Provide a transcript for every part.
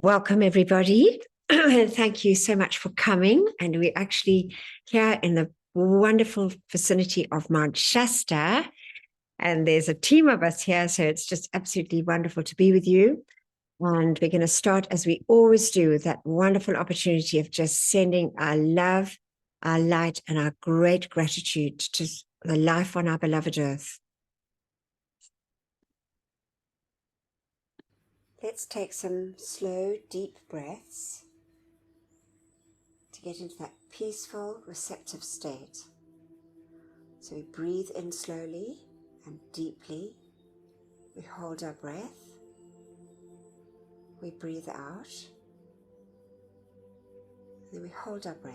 Welcome, everybody. Thank you so much for coming. And we're actually here in the wonderful vicinity of Mount Shasta. And there's a team of us here. So it's just absolutely wonderful to be with you. And we're going to start, as we always do, with that wonderful opportunity of just sending our love, our light, and our great gratitude to the life on our beloved earth. Let's take some slow, deep breaths to get into that peaceful, receptive state. So we breathe in slowly and deeply. We hold our breath. We breathe out. And then we hold our breath.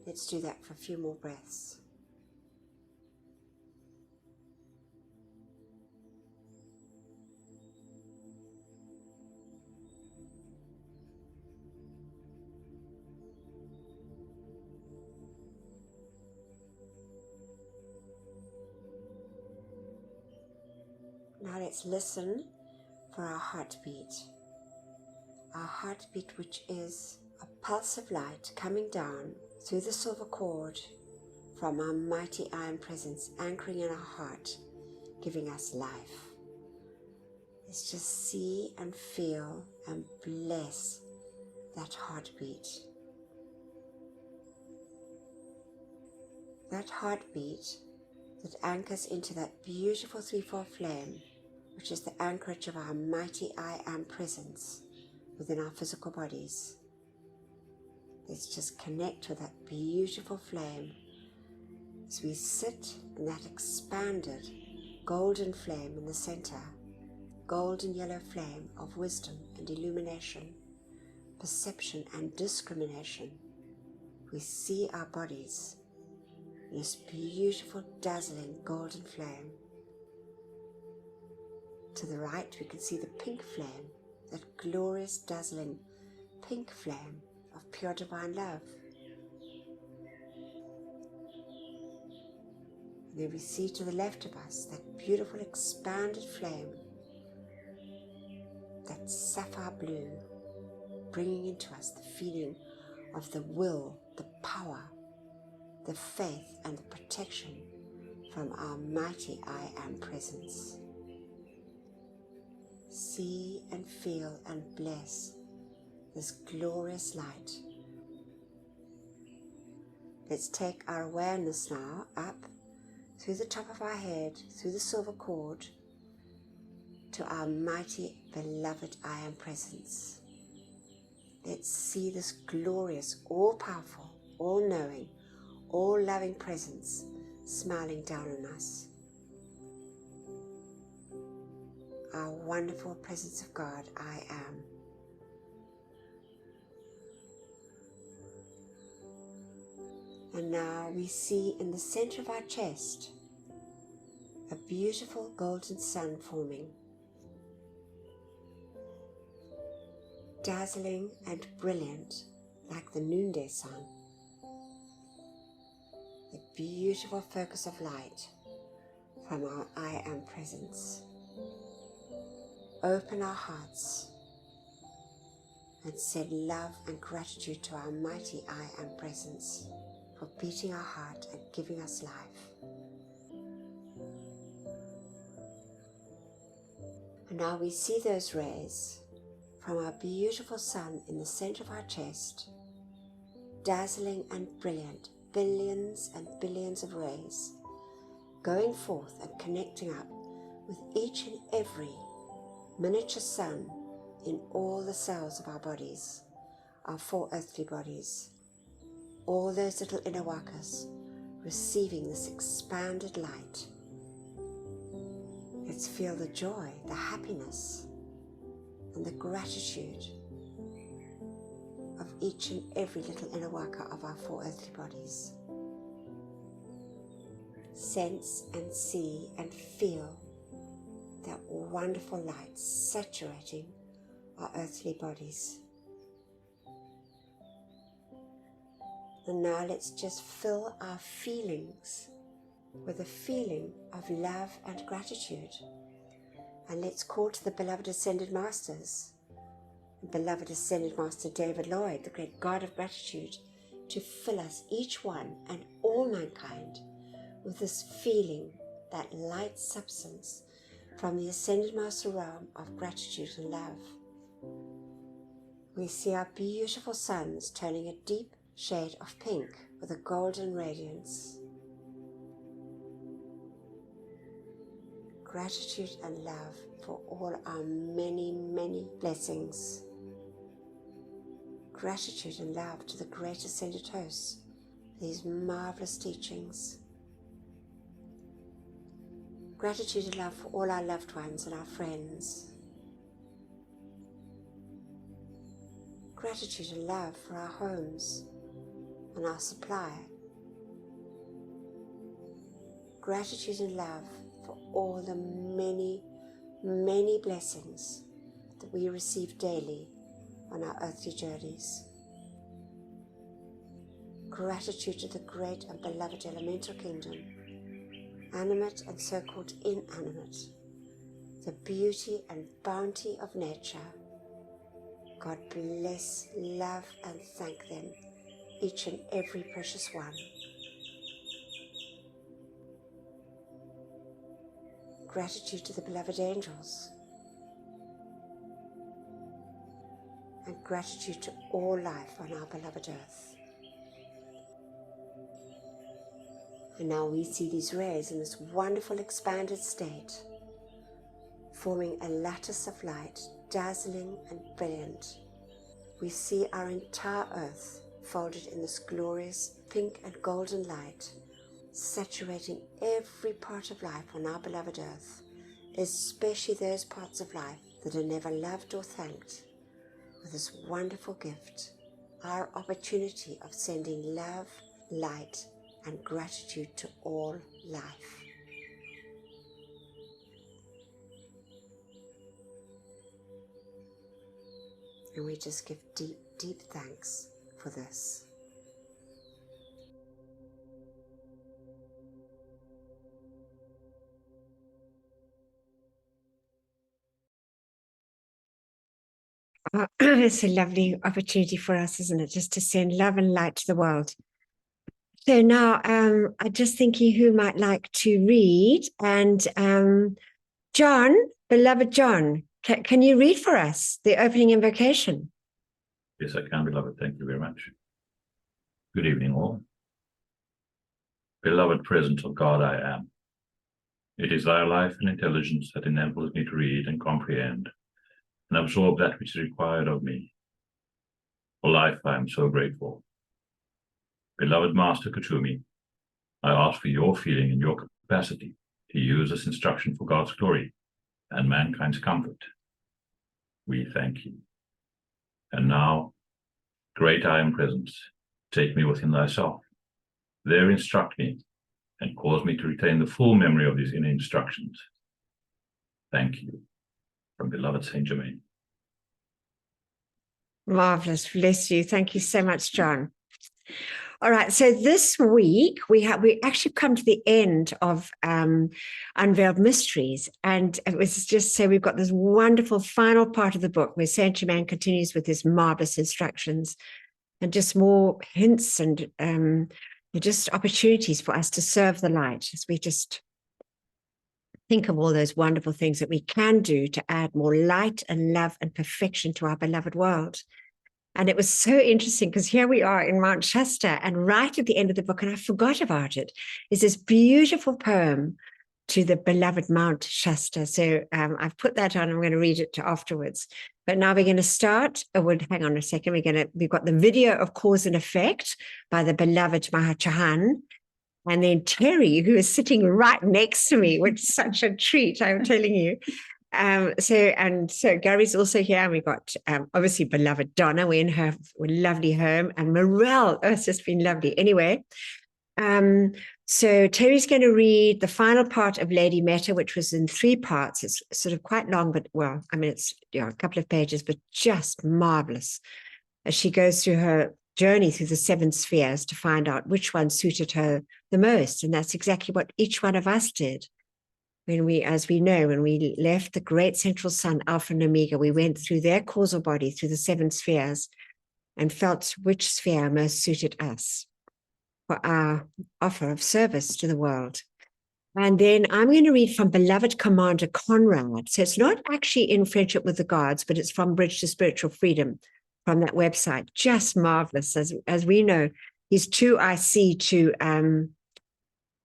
Let's do that for a few more breaths. Now let's listen for our heartbeat. Our heartbeat, which is a pulse of light coming down through the silver cord from our mighty iron presence, anchoring in our heart, giving us life. Let's just see and feel and bless that heartbeat. That heartbeat that anchors into that beautiful threefold flame, which is the anchorage of our mighty I Am presence within our physical bodies. Let's just connect with that beautiful flame as we sit in that expanded golden flame in the center, golden yellow flame of wisdom and illumination, perception and discrimination. We see our bodies in this beautiful, dazzling golden flame. To the right, we can see the pink flame, that glorious, dazzling pink flame of pure divine love. And then we see to the left of us that beautiful, expanded flame, that sapphire blue, bringing into us the feeling of the will, the power, the faith, and the protection from our mighty I Am presence. See and feel and bless this glorious light. Let's take our awareness now up through the top of our head, through the silver cord, to our mighty beloved I Am presence. Let's see this glorious, all-powerful, all-knowing, all-loving presence smiling down on us. Our wonderful presence of God, I Am. And now we see in the center of our chest a beautiful golden sun forming, dazzling and brilliant like the noonday sun. The beautiful focus of light from our I Am presence. Open our hearts and send love and gratitude to our mighty I Am presence for beating our heart and giving us life. And now we see those rays from our beautiful sun in the center of our chest, dazzling and brilliant, billions and billions of rays, going forth and connecting up with each and every miniature sun in all the cells of our bodies, our 4 earthly bodies, all those little inner workers receiving this expanded light. Let's feel the joy, the happiness, and the gratitude of each and every little inner worker of our 4 earthly bodies. Sense and see and feel that wonderful light saturating our earthly bodies. And now let's just fill our feelings with a feeling of love and gratitude. And let's call to the beloved Ascended Masters and beloved Ascended Master David Lloyd, the great God of gratitude, to fill us, each one and all mankind, with this feeling, that light substance from the Ascended Master realm of gratitude and love. We see our beautiful suns turning a deep shade of pink with a golden radiance. Gratitude and love for all our many, many blessings. Gratitude and love to the great Ascended Hosts for these marvelous teachings. Gratitude and love for all our loved ones and our friends. Gratitude and love for our homes and our supply. Gratitude and love for all the many, many blessings that we receive daily on our earthly journeys. Gratitude to the great and beloved elemental kingdom, animate and so-called inanimate, the beauty and bounty of nature. God bless, love and thank them, each and every precious one. Gratitude to the beloved angels, and gratitude to all life on our beloved earth. And now we see these rays in this wonderful expanded state, forming a lattice of light, dazzling and brilliant. We see our entire earth folded in this glorious pink and golden light, saturating every part of life on our beloved earth, especially those parts of life that are never loved or thanked, with this wonderful gift, our opportunity of sending love, light, and gratitude to all life. And we just give deep, deep thanks for this. It's a lovely opportunity for us, isn't it? Just to send love and light to the world. So now I'm just thinking who might like to read. And John, beloved John, can you read for us the opening invocation? Yes, I can, beloved. Thank you very much. Good evening, all. Beloved presence of God, I am. It is thy life and intelligence that enables me to read and comprehend and absorb that which is required of me. For life, I am so grateful. Beloved Master Kuthumi, I ask for your feeling and your capacity to use this instruction for God's glory and mankind's comfort. We thank you. And now, great I am presence, take me within thyself. There instruct me and cause me to retain the full memory of these inner instructions. Thank you. From beloved Saint Germain. Marvelous. Bless you. Thank you so much, John. All right. So this week we actually come to the end of Unveiled Mysteries. And it was just so we've got this wonderful final part of the book where Saint Germain continues with his marvelous instructions and just more hints and just opportunities for us to serve the light as we just think of all those wonderful things that we can do to add more light and love and perfection to our beloved world. And it was so interesting because here we are in Mount Shasta, and right at the end of the book, and I forgot about it, is this beautiful poem to the beloved Mount Shasta. So I've put that on. I'm going to read it afterwards. But now we're going to start. Hang on a second. We've got the video of Cause and Effect by the beloved Mahachahan. And then Terry, who is sitting right next to me, which is such a treat, I'm telling you. So Gary's also here, and we've got obviously beloved Donna. We're in her lovely home, and Morel. Oh, it's just been lovely. Anyway, so Terry's going to read the final part of Lady Meta, which was in 3 parts. It's sort of quite long, but well, I mean, it's a couple of pages, but just marvelous as she goes through her journey through the 7 spheres to find out which one suited her the most, and that's exactly what each one of us did. as we know, when we left the great central sun, Alpha and Omega, we went through their causal body, through the 7 spheres, and felt which sphere most suited us for our offer of service to the world. And then I'm going to read from beloved Commander Conrad. So it's not actually in Friendship with the Gods, but it's from Bridge to Spiritual Freedom from that website. Just marvelous. As we know, he's 2IC to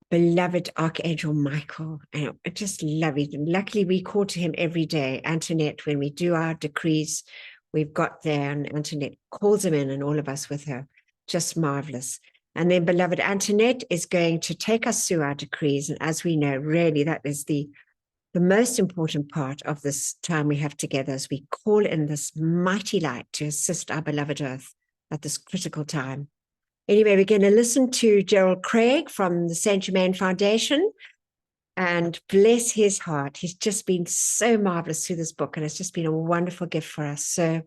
beloved Archangel Michael. And I just love it. And luckily, we call to him every day. Antoinette, when we do our decrees, we've got there, and Antoinette calls him in, and all of us with her. Just marvelous. And then beloved Antoinette is going to take us through our decrees. And as we know, really, that is the most important part of this time we have together, as we call in this mighty light to assist our beloved Earth at this critical time. Anyway, we're going to listen to Gerald Craig from the Saint Germain Foundation, and bless his heart. He's just been so marvelous through this book, and it's just been a wonderful gift for us. So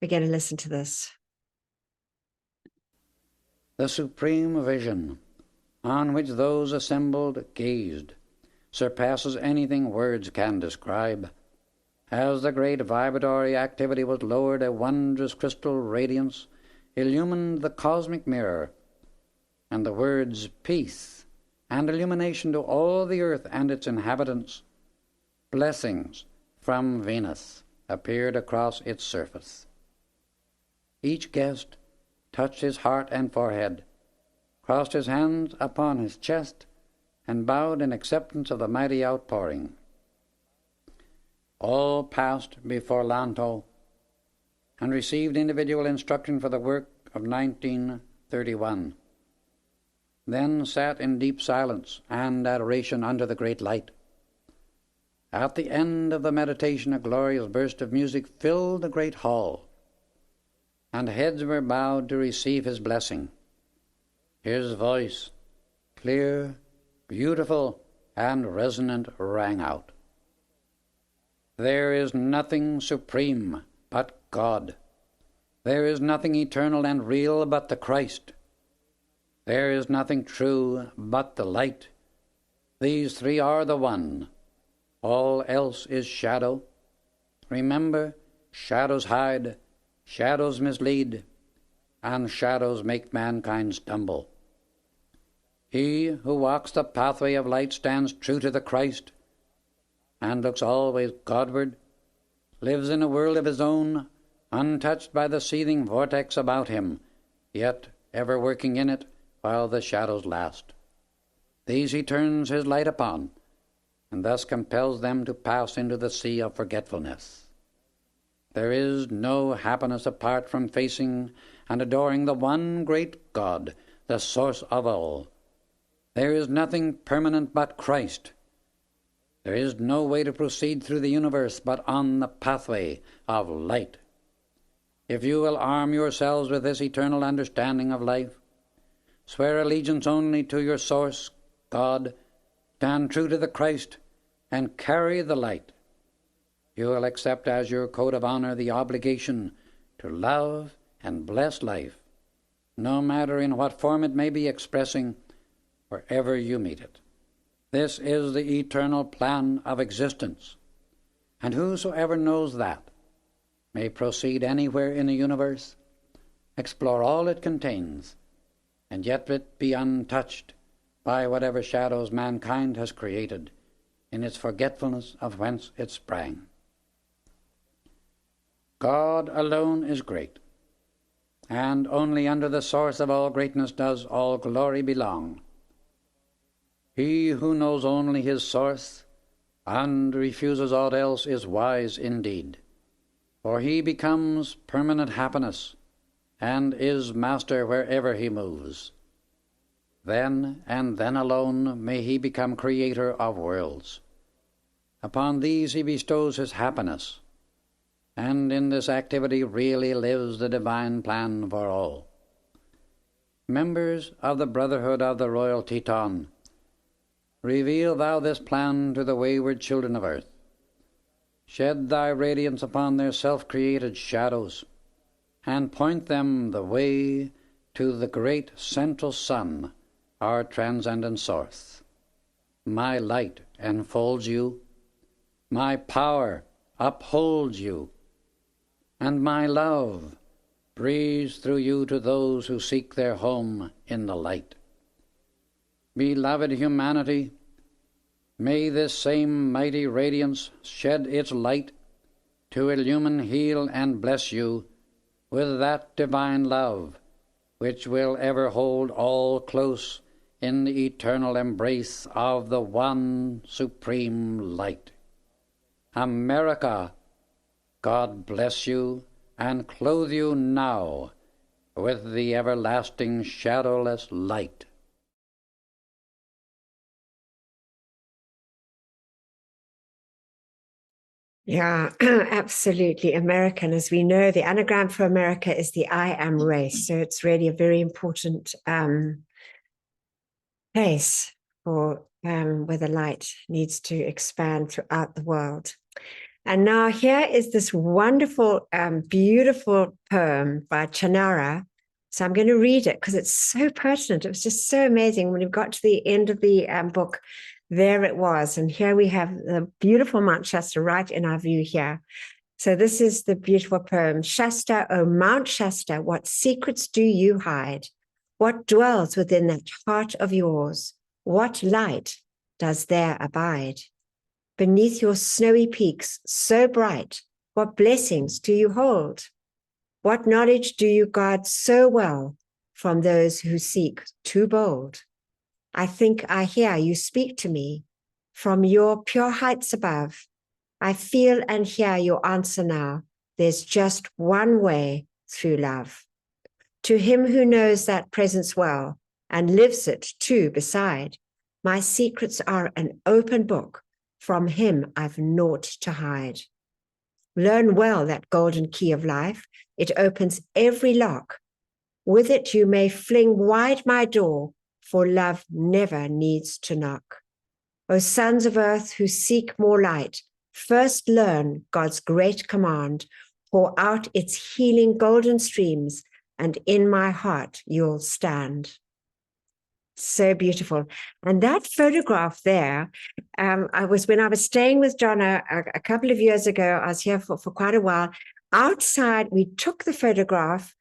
we're going to listen to this. The supreme vision on which those assembled gazed surpasses anything words can describe. As the great vibratory activity was lowered, a wondrous crystal radiance illumined the cosmic mirror, and the words peace and illumination to all the earth and its inhabitants, blessings from Venus, appeared across its surface. Each guest touched his heart and forehead, crossed his hands upon his chest, and bowed in acceptance of the mighty outpouring. All passed before Lanto and received individual instruction for the work of 1931. Then sat in deep silence and adoration under the great light. At the end of the meditation, a glorious burst of music filled the great hall, and heads were bowed to receive his blessing. His voice, clear, beautiful, and resonant, rang out. There is nothing supreme but God. There is nothing eternal and real but the Christ. There is nothing true but the light. These three are the one. All else is shadow. Remember, shadows hide, shadows mislead, and shadows make mankind stumble. He who walks the pathway of light stands true to the Christ and looks always Godward, lives in a world of his own, untouched by the seething vortex about him, yet ever working in it while the shadows last. These he turns his light upon, and thus compels them to pass into the sea of forgetfulness. There is no happiness apart from facing and adoring the one great God, the source of all. There is nothing permanent but Christ. There is no way to proceed through the universe but on the pathway of light. If you will arm yourselves with this eternal understanding of life, swear allegiance only to your source, God, stand true to the Christ, and carry the light, you will accept as your code of honor the obligation to love and bless life, no matter in what form it may be expressing, wherever you meet it. This is the eternal plan of existence, and whosoever knows that may proceed anywhere in the universe, explore all it contains, and yet it be untouched by whatever shadows mankind has created in its forgetfulness of whence it sprang. God alone is great, and only under the source of all greatness does all glory belong. He who knows only his source and refuses aught else is wise indeed, for he becomes permanent happiness and is master wherever he moves. Then and then alone may he become creator of worlds. Upon these he bestows his happiness, and in this activity really lives the divine plan for all. Members of the Brotherhood of the Royal Teton, reveal thou this plan to the wayward children of earth. Shed thy radiance upon their self-created shadows, and point them the way to the great central sun, our transcendent source. my light enfolds you, my power upholds you, and my love breathes through you to those who seek their home in the light. Beloved humanity, may this same mighty radiance shed its light to illumine, heal, and bless you with that divine love which will ever hold all close in the eternal embrace of the one supreme light. America, God bless you and clothe you now with the everlasting shadowless light. Yeah, absolutely. American, as we know, the anagram for America is the I am race. So it's really a very important place for where the light needs to expand throughout the world. And now here is this wonderful, beautiful poem by Chanara. So I'm going to read it because it's so pertinent. It was just so amazing. When we got to the end of the book, there it was. And here we have the beautiful Mount Shasta right in our view here. So this is the beautiful poem. Shasta, O Mount Shasta, what secrets do you hide? What dwells within that heart of yours? What light does there abide? Beneath your snowy peaks, so bright, what blessings do you hold? What knowledge do you guard so well from those who seek too bold? I think I hear you speak to me from your pure heights above. I feel and hear your answer now. There's just one way through love. To him who knows that presence well and lives it too beside, my secrets are an open book. From him I've naught to hide. Learn well that golden key of life. It opens every lock. With it you may fling wide my door, for love never needs to knock. O sons of earth who seek more light, first learn God's great command. Pour out its healing golden streams, and in my heart you'll stand. So beautiful. And that photograph there, when I was staying with John a couple of years ago. I was here for quite a while. Outside, we took the photograph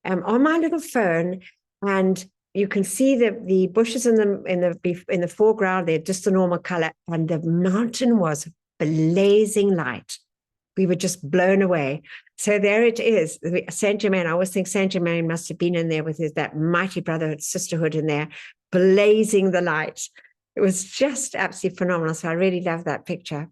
on my little phone, and you can see the bushes in the foreground. They're just the normal color, and the mountain was blazing light. We were just blown away. So there it is, Saint Germain. I always think Saint Germain must have been in there with that mighty brotherhood, sisterhood in there, blazing the light. It was just absolutely phenomenal. So I really love that picture.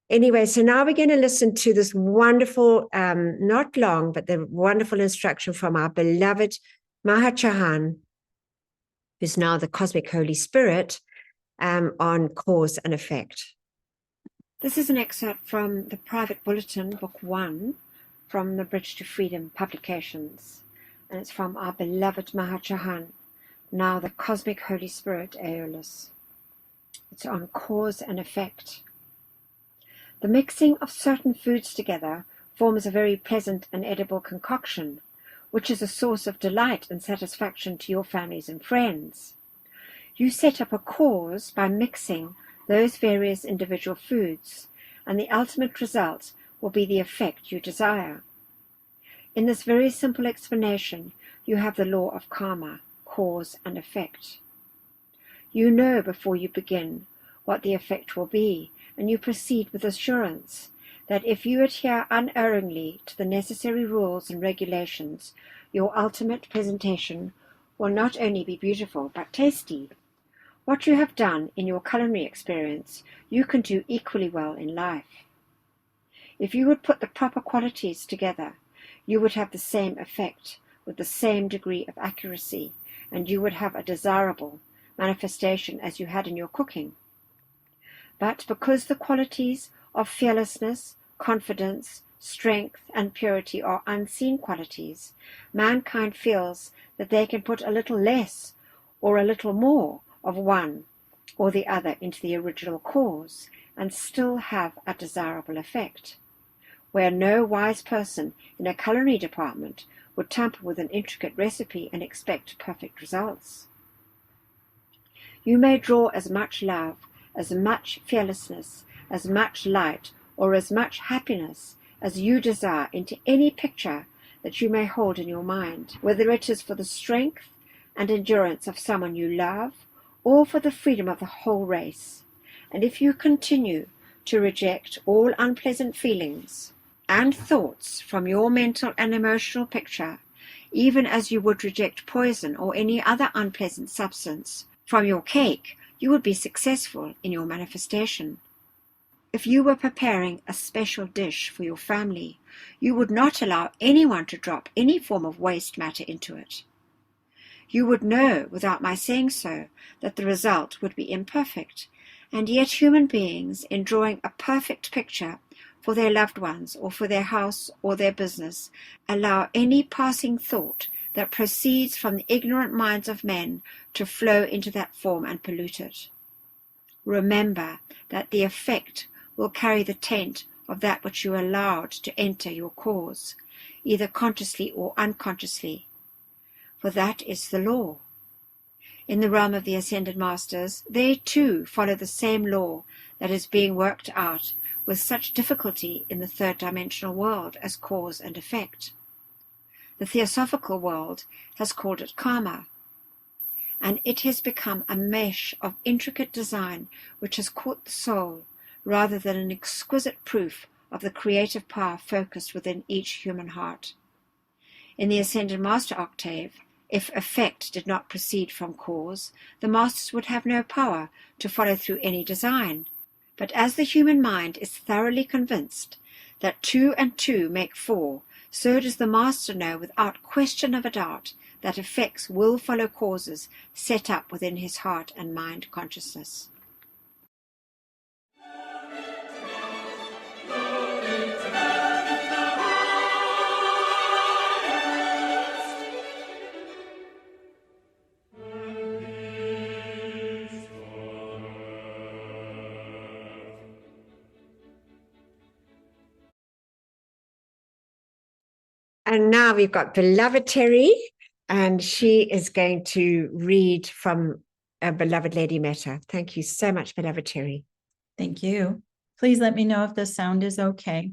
Anyway, so now we're going to listen to this wonderful, not long, but the wonderful instruction from our beloved Mahachahan, who's now the Cosmic Holy Spirit, on cause and effect. This is an excerpt from the Private Bulletin, Book 1, from the Bridge to Freedom publications. And it's from our beloved Mahachahan, now the Cosmic Holy Spirit, Aeolus. It's on cause and effect. The mixing of certain foods together forms a very pleasant and edible concoction, which is a source of delight and satisfaction to your families and friends. You set up a cause by mixing those various individual foods, and the ultimate result will be the effect you desire. In this very simple explanation, you have the law of karma, cause and effect. You know before you begin what the effect will be, and you proceed with assurance that if you adhere unerringly to the necessary rules and regulations, your ultimate presentation will not only be beautiful but tasty. What you have done in your culinary experience, you can do equally well in life. If you would put the proper qualities together, you would have the same effect with the same degree of accuracy, and you would have a desirable manifestation as you had in your cooking. But because the qualities of fearlessness, confidence, strength, and purity are unseen qualities, mankind feels that they can put a little less or a little more of one or the other into the original cause and still have a desirable effect, where no wise person in a culinary department would tamper with an intricate recipe and expect perfect results. You may draw as much love as much fearlessness, as much light, or as much happiness as you desire into any picture that you may hold in your mind, whether it is for the strength and endurance of someone you love, or for the freedom of the whole race. And if you continue to reject all unpleasant feelings and thoughts from your mental and emotional picture, even as you would reject poison or any other unpleasant substance from your cake, you would be successful in your manifestation. If you were preparing a special dish for your family, you would not allow anyone to drop any form of waste matter into it. You would know, without my saying so, that the result would be imperfect, and yet human beings, in drawing a perfect picture for their loved ones or for their house or their business, allow any passing thought that proceeds from the ignorant minds of men to flow into that form and pollute it. Remember that the effect will carry the taint of that which you allowed to enter your cause, either consciously or unconsciously, for that is the law. In the realm of the Ascended Masters, they too follow the same law that is being worked out with such difficulty in the third dimensional world as cause and effect. The Theosophical world has called it karma, and it has become a mesh of intricate design which has caught the soul rather than an exquisite proof of the creative power focused within each human heart. In the Ascended Master octave, if effect did not proceed from cause, the Masters would have no power to follow through any design. But as the human mind is thoroughly convinced that 2 and 2 make 4, so does the Master know without question of a doubt that effects will follow causes set up within his heart and mind consciousness. And now we've got beloved Terry, and she is going to read from a beloved Lady Meta. Thank you so much, beloved Terry. Thank you. Please let me know if the sound is okay.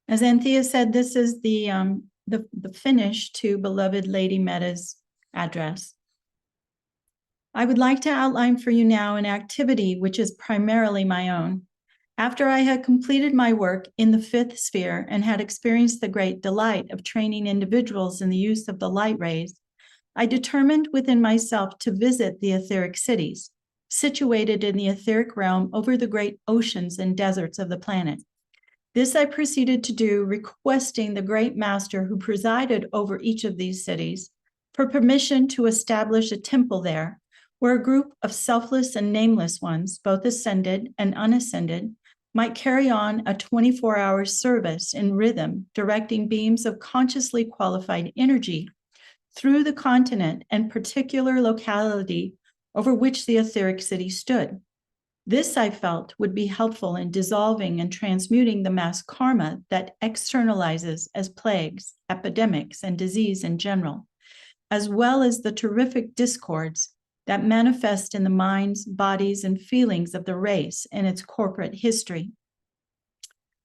As Anthea said, this is the finish to beloved Lady Meta's address. I would like to outline for you now an activity which is primarily my own. After I had completed my work in the 5th sphere and had experienced the great delight of training individuals in the use of the light rays, I determined within myself to visit the etheric cities, situated in the etheric realm over the great oceans and deserts of the planet. This I proceeded to do, requesting the great master who presided over each of these cities for permission to establish a temple there, where a group of selfless and nameless ones, both ascended and unascended, might carry on a 24-hour service in rhythm, directing beams of consciously qualified energy through the continent and particular locality over which the etheric city stood. This, I felt, would be helpful in dissolving and transmuting the mass karma that externalizes as plagues, epidemics, and disease in general, as well as the terrific discords that manifest in the minds, bodies, and feelings of the race in its corporate history.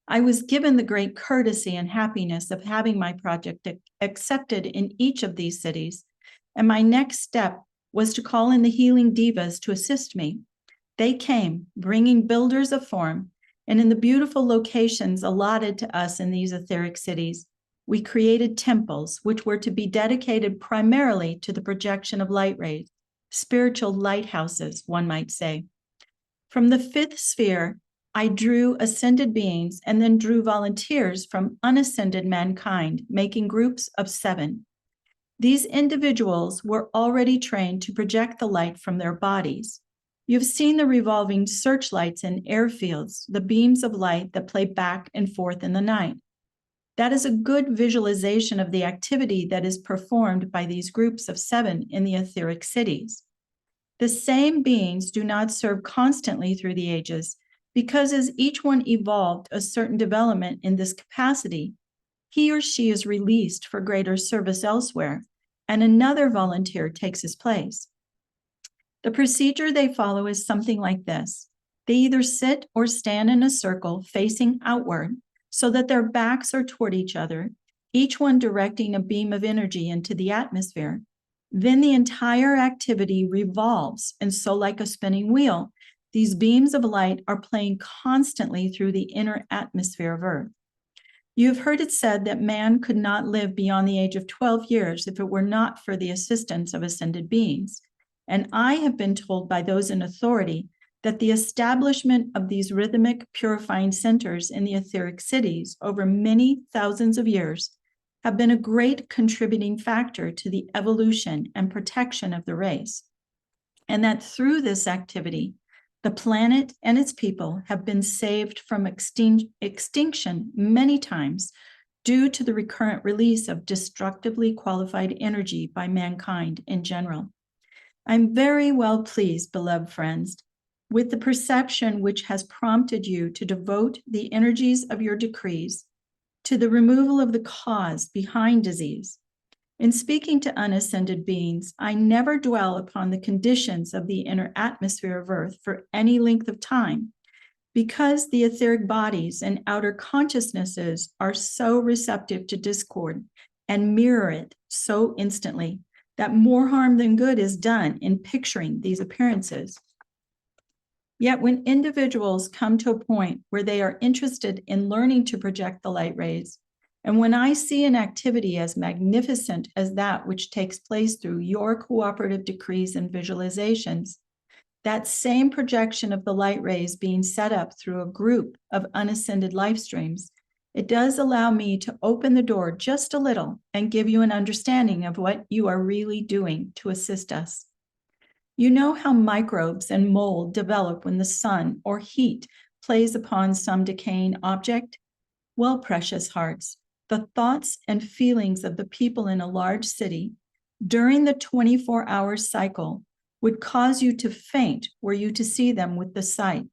I was given the great courtesy and happiness of having my project accepted in each of these cities, and my next step was to call in the healing divas to assist me. They came, bringing builders of form, and in the beautiful locations allotted to us in these etheric cities, we created temples which were to be dedicated primarily to the projection of light rays, spiritual lighthouses, one might say. From the 5th sphere, I drew ascended beings and then drew volunteers from unascended mankind, making groups of 7. These individuals were already trained to project the light from their bodies. You've seen the revolving searchlights in airfields, the beams of light that play back and forth in the night. That is a good visualization of the activity that is performed by these groups of 7 in the etheric cities. The same beings do not serve constantly through the ages, because as each one evolved a certain development in this capacity, he or she is released for greater service elsewhere, and another volunteer takes his place. The procedure they follow is something like this. They either sit or stand in a circle facing outward so that their backs are toward each other, each one directing a beam of energy into the atmosphere. Then the entire activity revolves, and so like a spinning wheel, these beams of light are playing constantly through the inner atmosphere of Earth. You have heard it said that man could not live beyond the age of 12 years if it were not for the assistance of ascended beings. And I have been told by those in authority that the establishment of these rhythmic purifying centers in the etheric cities over many thousands of years have been a great contributing factor to the evolution and protection of the race. And that through this activity, the planet and its people have been saved from extinction many times due to the recurrent release of destructively qualified energy by mankind in general. I'm very well pleased, beloved friends, with the perception which has prompted you to devote the energies of your decrees to the removal of the cause behind disease. In speaking to unascended beings, I never dwell upon the conditions of the inner atmosphere of Earth for any length of time, because the etheric bodies and outer consciousnesses are so receptive to discord and mirror it so instantly that more harm than good is done in picturing these appearances. Yet when individuals come to a point where they are interested in learning to project the light rays, and when I see an activity as magnificent as that which takes place through your cooperative decrees and visualizations, that same projection of the light rays being set up through a group of unascended life streams, it does allow me to open the door just a little and give you an understanding of what you are really doing to assist us. You know how microbes and mold develop when the sun or heat plays upon some decaying object? Well, precious hearts, the thoughts and feelings of the people in a large city during the 24-hour cycle would cause you to faint were you to see them with the sight.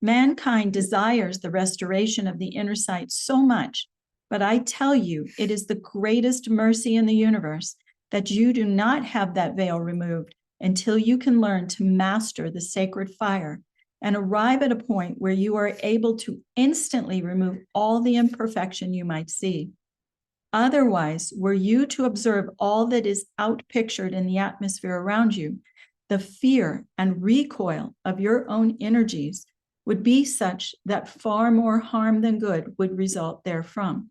Mankind desires the restoration of the inner sight so much, but I tell you, it is the greatest mercy in the universe that you do not have that veil removed until you can learn to master the sacred fire and arrive at a point where you are able to instantly remove all the imperfection you might see. Otherwise, were you to observe all that is outpictured in the atmosphere around you, the fear and recoil of your own energies would be such that far more harm than good would result therefrom.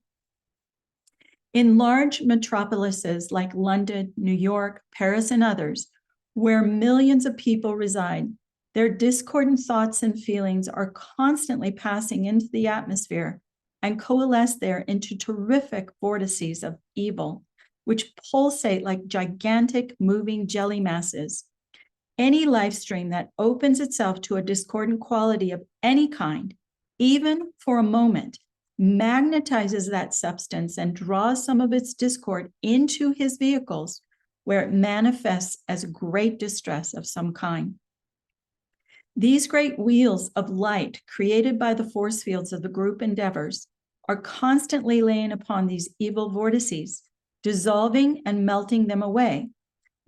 In large metropolises like London, New York, Paris, and others, where millions of people reside, their discordant thoughts and feelings are constantly passing into the atmosphere and coalesce there into terrific vortices of evil, which pulsate like gigantic moving jelly masses. Any life stream that opens itself to a discordant quality of any kind, even for a moment, magnetizes that substance and draws some of its discord into his vehicles, where it manifests as great distress of some kind. These great wheels of light created by the force fields of the group endeavors are constantly laying upon these evil vortices, dissolving and melting them away,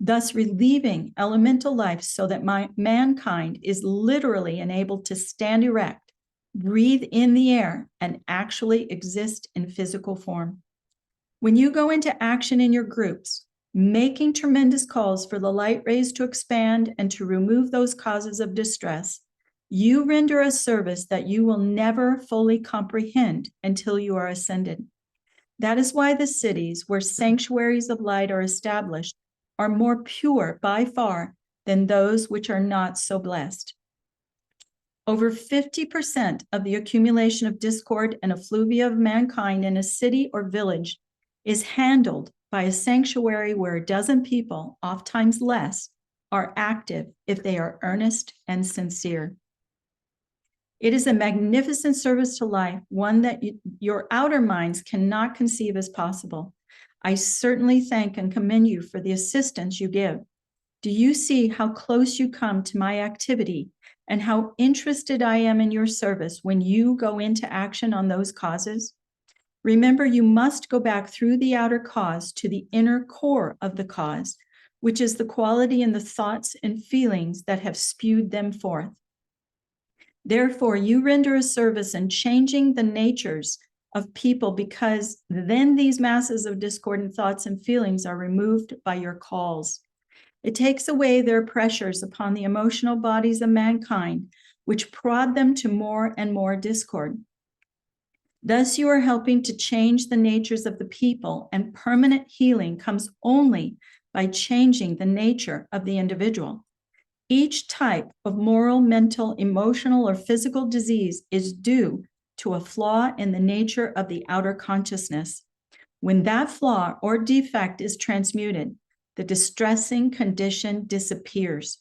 thus relieving elemental life so that mankind is literally enabled to stand erect, breathe in the air, and actually exist in physical form. When you go into action in your groups, making tremendous calls for the light rays to expand and to remove those causes of distress, you render a service that you will never fully comprehend until you are ascended. That is why the cities where sanctuaries of light are established are more pure by far than those which are not so blessed. Over 50% of the accumulation of discord and effluvia of mankind in a city or village is handled by a sanctuary where a dozen people, oftentimes less, are active if they are earnest and sincere. It is a magnificent service to life, one that your outer minds cannot conceive as possible. I certainly thank and commend you for the assistance you give. Do you see how close you come to my activity and how interested I am in your service when you go into action on those causes? Remember, you must go back through the outer cause to the inner core of the cause, which is the quality in the thoughts and feelings that have spewed them forth. Therefore, you render a service in changing the natures of people, because then these masses of discordant thoughts and feelings are removed by your calls. It takes away their pressures upon the emotional bodies of mankind, which prod them to more and more discord. Thus, you are helping to change the natures of the people, and permanent healing comes only by changing the nature of the individual. Each type of moral, mental, emotional, or physical disease is due to a flaw in the nature of the outer consciousness. When that flaw or defect is transmuted, the distressing condition disappears.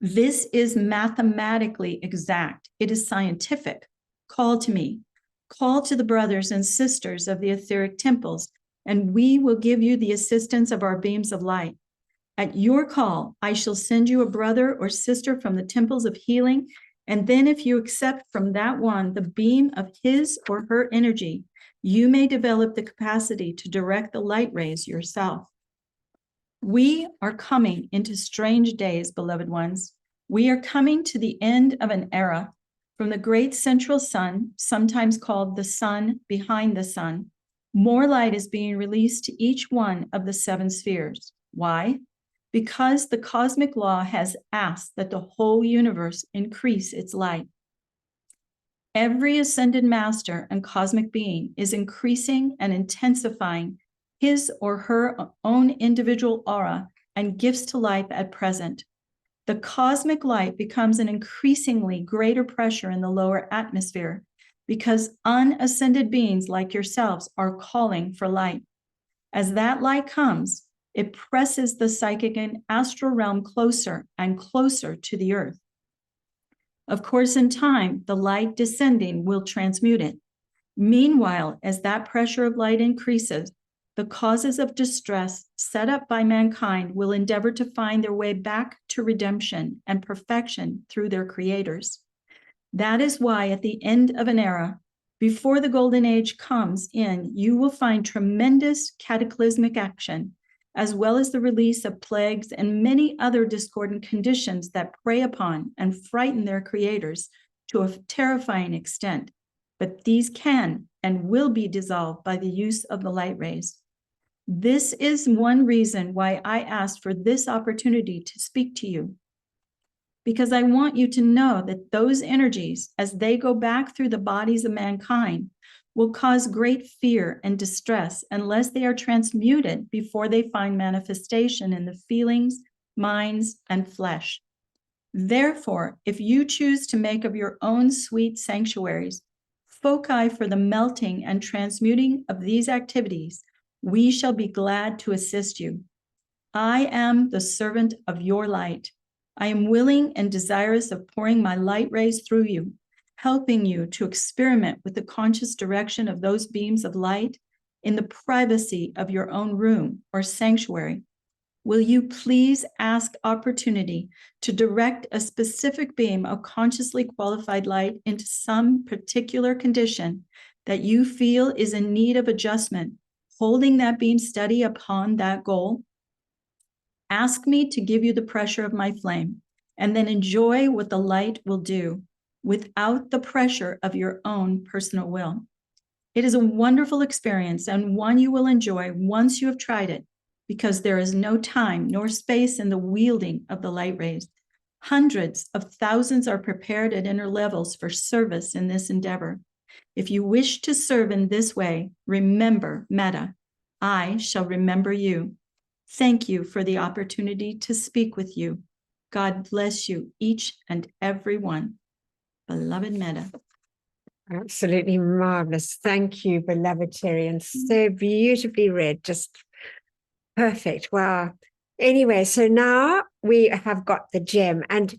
This is mathematically exact. It is scientific. Call to me. Call to the brothers and sisters of the etheric temples, and we will give you the assistance of our beams of light. At your call, I shall send you a brother or sister from the temples of healing, and then if you accept from that one the beam of his or her energy, you may develop the capacity to direct the light rays yourself. We are coming into strange days, beloved ones. We are coming to the end of an era. From the great central sun, sometimes called the sun behind the sun, more light is being released to each one of the seven spheres. Why? Because the cosmic law has asked that the whole universe increase its light. Every ascended master and cosmic being is increasing and intensifying his or her own individual aura and gifts to life at present. The cosmic light becomes an increasingly greater pressure in the lower atmosphere because unascended beings like yourselves are calling for light. As that light comes, it presses the psychic and astral realm closer and closer to the earth. Of course, in time, the light descending will transmute it. Meanwhile, as that pressure of light increases, the causes of distress set up by mankind will endeavor to find their way back to redemption and perfection through their creators. That is why at the end of an era, before the golden age comes in, you will find tremendous cataclysmic action, as well as the release of plagues and many other discordant conditions that prey upon and frighten their creators to a terrifying extent. But these can and will be dissolved by the use of the light rays. This is one reason why I asked for this opportunity to speak to you, because I want you to know that those energies, as they go back through the bodies of mankind, will cause great fear and distress unless they are transmuted before they find manifestation in the feelings, minds, and flesh. Therefore, if you choose to make of your own sweet sanctuaries foci for the melting and transmuting of these activities, we shall be glad to assist you. I am the servant of your light. I am willing and desirous of pouring my light rays through you, helping you to experiment with the conscious direction of those beams of light in the privacy of your own room or sanctuary. Will you please ask opportunity to direct a specific beam of consciously qualified light into some particular condition that you feel is in need of adjustment, holding that beam steady upon that goal? Ask me to give you the pressure of my flame, and then enjoy what the light will do without the pressure of your own personal will. It is a wonderful experience and one you will enjoy once you have tried it, because there is no time nor space in the wielding of the light rays. Hundreds of thousands are prepared at inner levels for service in this endeavor. If you wish to serve in this way, remember Metta. I shall remember you. Thank you for the opportunity to speak with you. God bless you, each and every one. Beloved Metta. Absolutely marvelous. Thank you, beloved Terry, and so beautifully read. Just perfect. Wow. Anyway, so now we have got the gem, and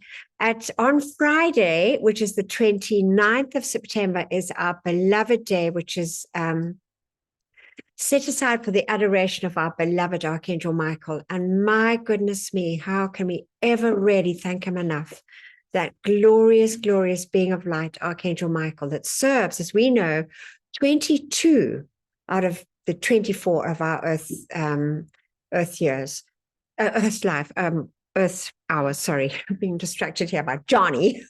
on Friday, which is the 29th of September, is our beloved day, which is set aside for the adoration of our beloved Archangel Michael. And my goodness me, how can we ever really thank him enough? That glorious, glorious being of light, Archangel Michael, that serves, as we know, 22 out of the 24 of our earth years. Earth life, Earth hours, sorry, I'm being distracted here by Johnny.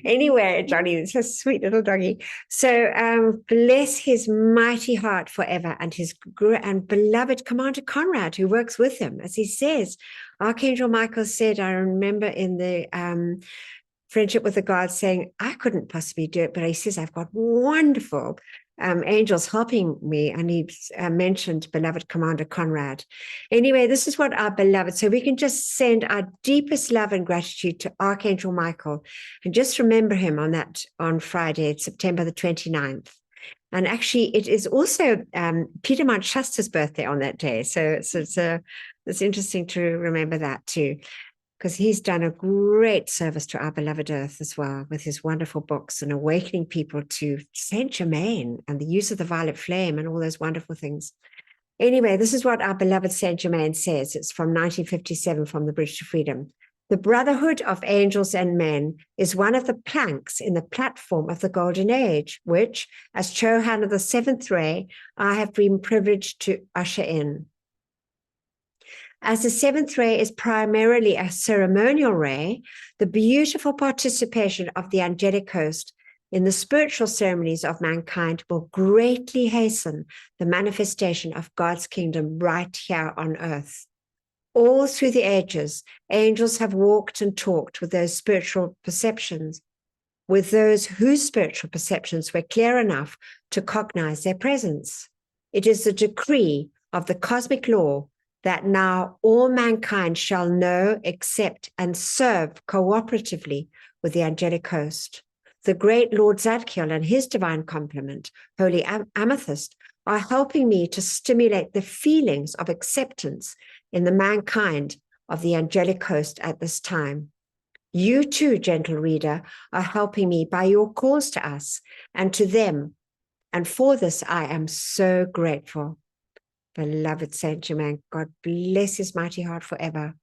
Anyway, Johnny is a sweet little doggy. So bless his mighty heart forever, and his and beloved Commander Conrad, who works with him. As he says, Archangel Michael said, I remember in the Friendship with the Gods saying, I couldn't possibly do it, but he says, I've got wonderful angels helping me. And he mentioned beloved Commander Conrad. Anyway, this is what our beloved, so we can just send our deepest love and gratitude to Archangel Michael, and just remember him on Friday, September the 29th. And actually, it is also Peter Mount Shasta's birthday on that day. So it's interesting to remember that too, because he's done a great service to our beloved Earth as well, with his wonderful books and awakening people to Saint Germain and the use of the violet flame and all those wonderful things. Anyway, this is what our beloved Saint Germain says. It's from 1957 from the Bridge to Freedom. The brotherhood of angels and men is one of the planks in the platform of the Golden Age, which, as Chohan of the seventh ray, I have been privileged to usher in. As the seventh ray is primarily a ceremonial ray, the beautiful participation of the angelic host in the spiritual ceremonies of mankind will greatly hasten the manifestation of God's kingdom right here on earth. All through the ages, angels have walked and talked with those spiritual perceptions, with those whose spiritual perceptions were clear enough to cognize their presence. It is the decree of the cosmic law that now all mankind shall know, accept, and serve cooperatively with the angelic host. The great Lord Zadkiel and his divine complement, Holy Amethyst, are helping me to stimulate the feelings of acceptance in the mankind of the angelic host at this time. You too, gentle reader, are helping me by your calls to us and to them. And for this, I am so grateful. Beloved Saint Germain, God bless his mighty heart forever.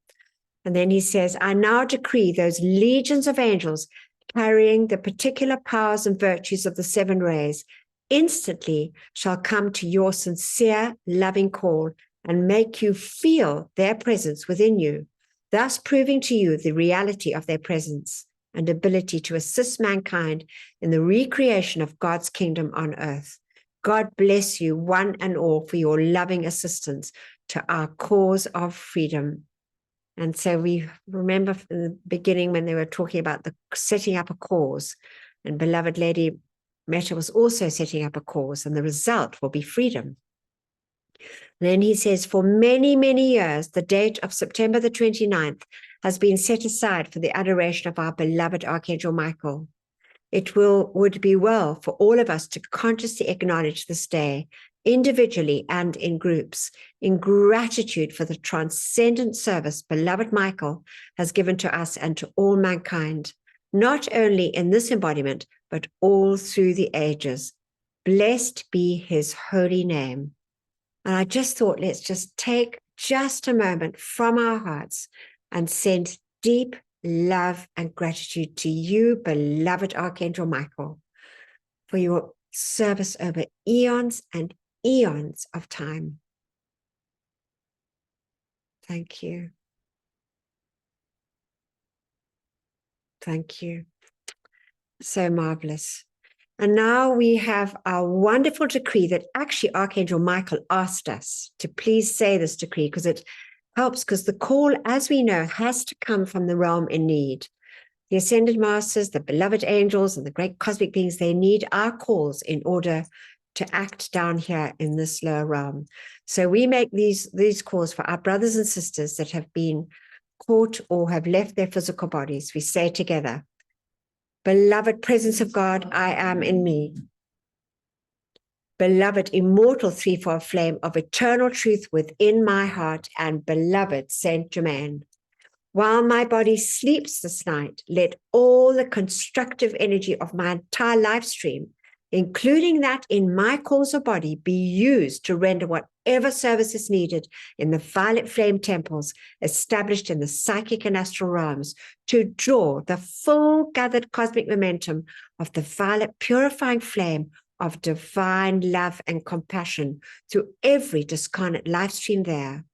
And then he says, I now decree those legions of angels carrying the particular powers and virtues of the seven rays instantly shall come to your sincere, loving call and make you feel their presence within you, thus proving to you the reality of their presence and ability to assist mankind in the recreation of God's kingdom on earth. God bless you, one and all, for your loving assistance to our cause of freedom. And so we remember in the beginning when they were talking about the setting up a cause, and beloved Lady Meta was also setting up a cause, and the result will be freedom. Then he says, for many, many years, the date of September the 29th has been set aside for the adoration of our beloved Archangel Michael. It would be well for all of us to consciously acknowledge this day, individually and in groups, in gratitude for the transcendent service beloved Michael has given to us and to all mankind, not only in this embodiment, but all through the ages. Blessed be his holy name. And I just thought, let's just take just a moment from our hearts and send deep love and gratitude to you, beloved Archangel Michael, for your service over eons and eons of time. Thank you. Thank you. So marvelous. And now we have our wonderful decree that actually Archangel Michael asked us to please say this decree, because it helps, because the call, as we know, has to come from the realm in need. The ascended masters, the beloved angels, and the great cosmic beings, they need our calls in order to act down here in this lower realm. So we make these calls for our brothers and sisters that have been caught or have left their physical bodies. We say together, beloved presence of God, I am in me. Beloved immortal threefold flame of eternal truth within my heart, and beloved Saint Germain. While my body sleeps this night, let all the constructive energy of my entire life stream, including that in my causal body, be used to render whatever service is needed in the violet flame temples established in the psychic and astral realms to draw the full gathered cosmic momentum of the violet purifying flame of divine love and compassion through every discarnate life stream there.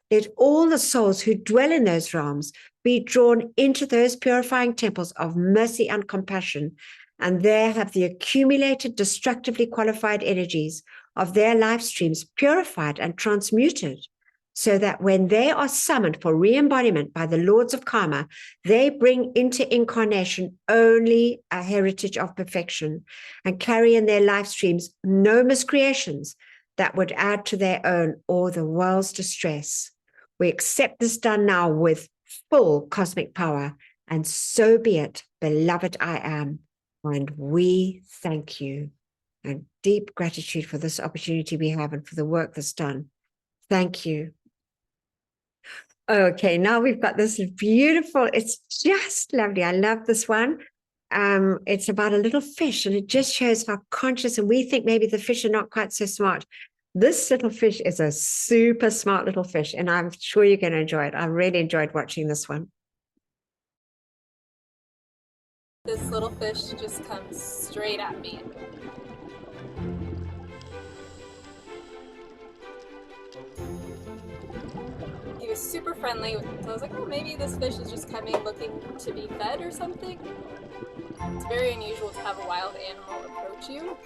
Let all the souls who dwell in those realms be drawn into those purifying temples of mercy and compassion, and there have the accumulated, destructively qualified energies of their life streams purified and transmuted, so that when they are summoned for re-embodiment by the lords of karma, they bring into incarnation only a heritage of perfection and carry in their life streams no miscreations that would add to their own or the world's distress. We accept this done now with full cosmic power, and so be it, beloved I am. And we thank you, and deep gratitude for this opportunity we have and for the work that's done. Thank you. Okay, now we've got this beautiful, it's just lovely. I love this one. It's about a little fish, and it just shows how conscious, and we think maybe the fish are not quite so smart. This little fish is a super smart little fish, and I'm sure you're going to enjoy it. I really enjoyed watching this one. This little fish just comes straight at me. He was super friendly, so I was like, oh, maybe this fish is just coming looking to be fed or something. It's very unusual to have a wild animal approach you.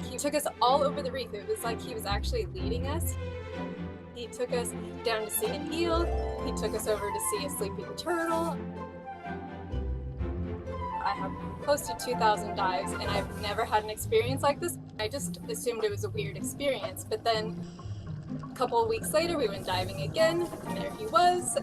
He took us all over the reef. It was like he was actually leading us. He took us down to see an eel. He took us over to see a sleeping turtle. I have close to 2,000 dives, and I've never had an experience like this. I just assumed it was a weird experience, but then a couple of weeks later we went diving again, and there he was.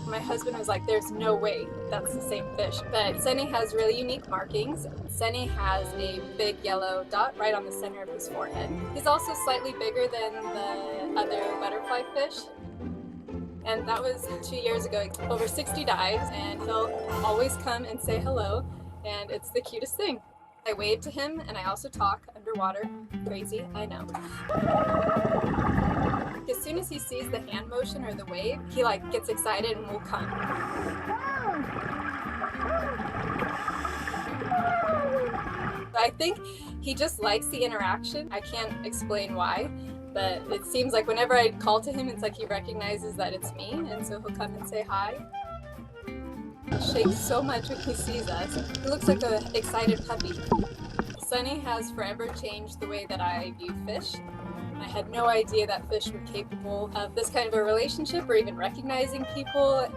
My husband was like, there's no way that's the same fish. But Sunny has really unique markings. Sunny has a big yellow dot right on the center of his forehead. He's also slightly bigger than the other butterfly fish. And that was 2 years ago, over 60 dives, and he'll always come and say hello, and it's the cutest thing. I wave to him, and I also talk underwater. Crazy, I know. As soon as he sees the hand motion or the wave, he gets excited and will come. I think he just likes the interaction. I can't explain why, but it seems like whenever I call to him, it's like he recognizes that it's me, and so he'll come and say hi. He shakes so much when he sees us. He looks like an excited puppy. Sunny has forever changed the way that I view fish. I had no idea that fish were capable of this kind of a relationship or even recognizing people.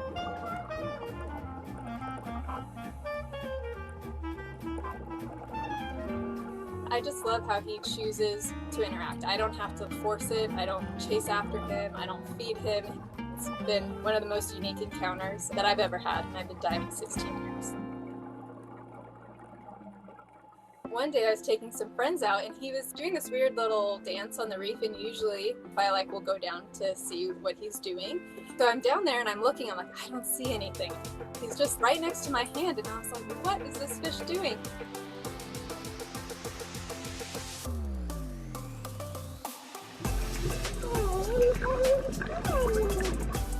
I just love how he chooses to interact. I don't have to force it. I don't chase after him. I don't feed him. It's been one of the most unique encounters that I've ever had, and I've been diving 16 years. One day I was taking some friends out, and he was doing this weird little dance on the reef, and usually I will go down to see what he's doing. So I'm down there and I'm looking, I'm like, I don't see anything. He's just right next to my hand, and I was like, what is this fish doing?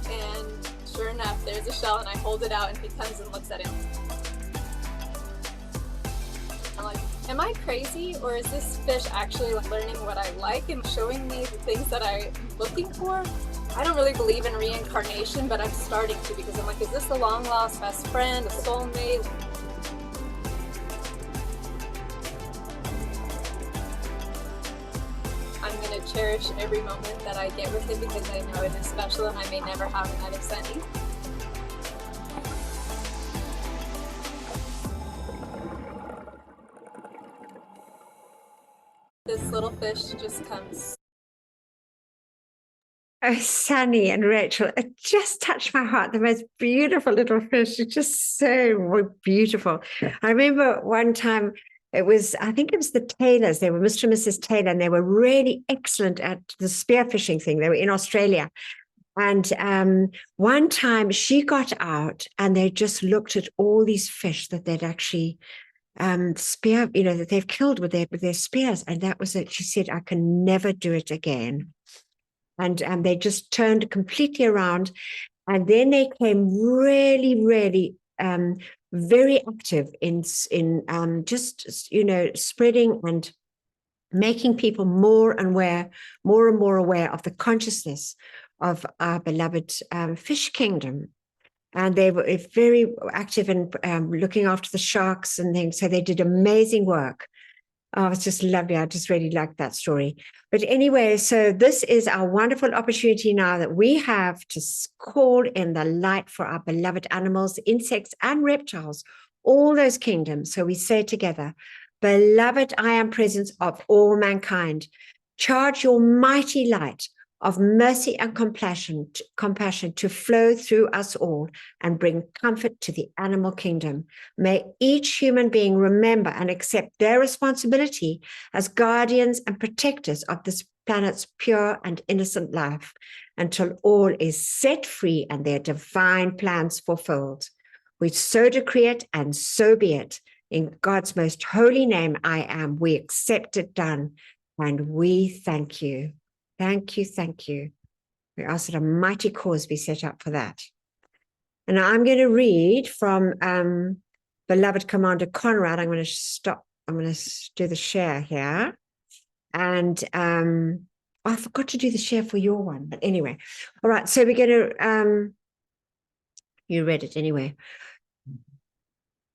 And sure enough, there's a shell, and I hold it out, and he comes and looks at it. I'm like, am I crazy, or is this fish actually learning what I like and showing me the things that I'm looking for? I don't really believe in reincarnation, but I'm starting to, because I'm like, is this a long-lost best friend, a soulmate? I'm going to cherish every moment that I get with him, because I know it is special and I may never have another Sunny. This little fish just comes. Oh, Sunny and Rachel, it just touched my heart. The most beautiful little fish. It's just so beautiful. I remember one time, I think it was the Taylors. They were Mr. and Mrs. Taylor, and they were really excellent at the spearfishing thing. They were in Australia. And one time she got out, and they just looked at all these fish that they'd actually that they've killed with their spears. And that was it. She said, I can never do it again. And they just turned completely around. And then they came really, really very active in just, you know, spreading and making people more and more aware of the consciousness of our beloved fish kingdom. And they were very active in looking after the sharks and things. So they did amazing work. Oh, it's just lovely. I just really like that story. But anyway, so this is our wonderful opportunity now that we have to call in the light for our beloved animals, insects, and reptiles, all those kingdoms. So we say together, beloved, I am presence of all mankind. Charge your mighty light of mercy and compassion to flow through us all and bring comfort to the animal kingdom. May each human being remember and accept their responsibility as guardians and protectors of this planet's pure and innocent life until all is set free and their divine plans fulfilled. We so decree it, and so be it. In God's most holy name, I am. We accept it done, and we thank you. Thank you, thank you. We ask that a mighty cause be set up for that. And I'm going to read from beloved Commander Conrad. I'm going to stop. I'm going to do the share here. And I forgot to do the share for your one. But anyway, all right. So we're going to, you read it anyway.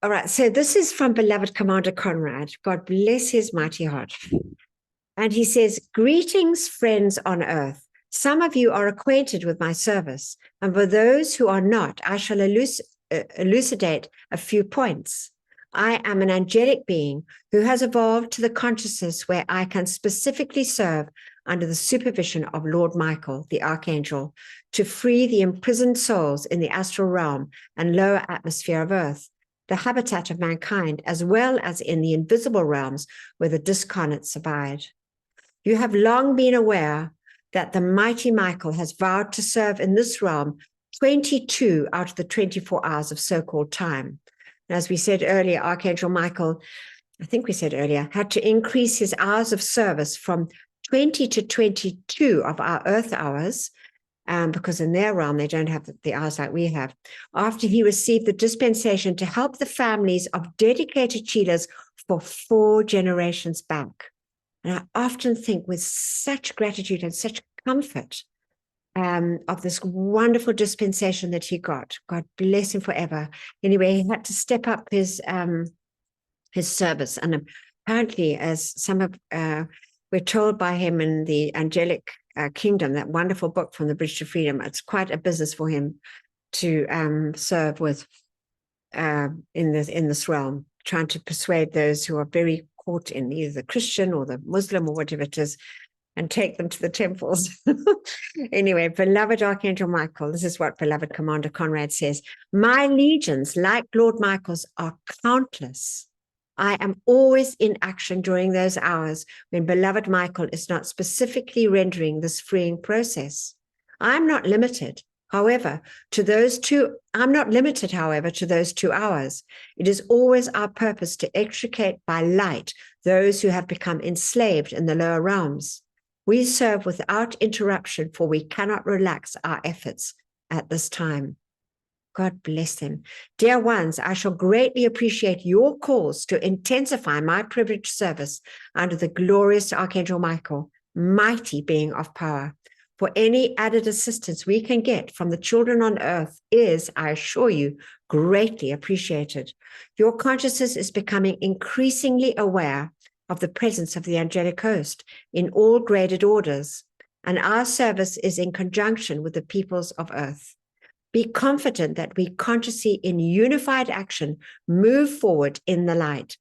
All right. So this is from beloved Commander Conrad. God bless his mighty heart. And he says, greetings, friends on earth. Some of you are acquainted with my service, and for those who are not, I shall elucidate a few points. I am an angelic being who has evolved to the consciousness where I can specifically serve under the supervision of Lord Michael, the Archangel, to free the imprisoned souls in the astral realm and lower atmosphere of Earth, the habitat of mankind, as well as in the invisible realms where the discarnates abide. You have long been aware that the mighty Michael has vowed to serve in this realm 22 out of the 24 hours of so-called time. And as we said earlier, Archangel Michael, I think we said earlier, had to increase his hours of service from 20 to 22 of our Earth hours, because in their realm, they don't have the hours like we have, after he received the dispensation to help the families of dedicated cheetahs for 4 generations back. And I often think with such gratitude and such comfort of this wonderful dispensation that he got. God bless him forever. Anyway, he had to step up his service. And apparently, as some of we're told by him in the Angelic Kingdom, that wonderful book from the Bridge to Freedom, it's quite a business for him to serve with in this realm, trying to persuade those who are very caught in either the Christian or the Muslim or whatever it is, and take them to the temples. Anyway, beloved Archangel Michael, this is what beloved Commander Conrad says. My legions, like Lord Michael's, are countless. I am always in action during those hours when beloved Michael is not specifically rendering this freeing process. I'm not limited. However, to those 2 hours. It is always our purpose to extricate by light those who have become enslaved in the lower realms. We serve without interruption, for we cannot relax our efforts at this time. God bless them. Dear ones, I shall greatly appreciate your calls to intensify my privileged service under the glorious Archangel Michael, mighty being of power. For any added assistance we can get from the children on earth is, I assure you, greatly appreciated. Your consciousness is becoming increasingly aware of the presence of the angelic host in all graded orders, and our service is in conjunction with the peoples of earth. Be confident that we consciously, in unified action, move forward in the light.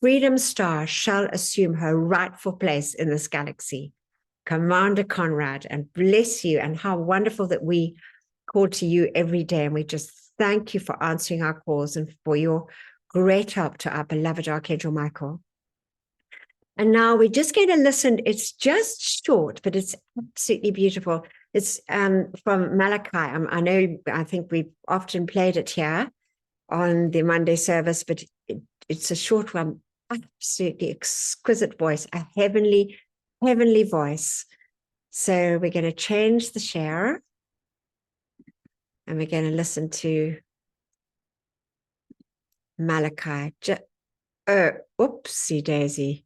Freedom's star shall assume her rightful place in this galaxy. Commander Conrad, and bless you, and how wonderful that we call to you every day. And we just thank you for answering our calls and for your great help to our beloved Archangel Michael. And now we're just going to listen. It's just short, but it's absolutely beautiful. It's from Malachi. I think we've often played it here on the Monday service, but it's a short one. Absolutely exquisite voice, a heavenly voice. So we're going to change the share and we're going to listen to Malachi. Oh, oopsie daisy.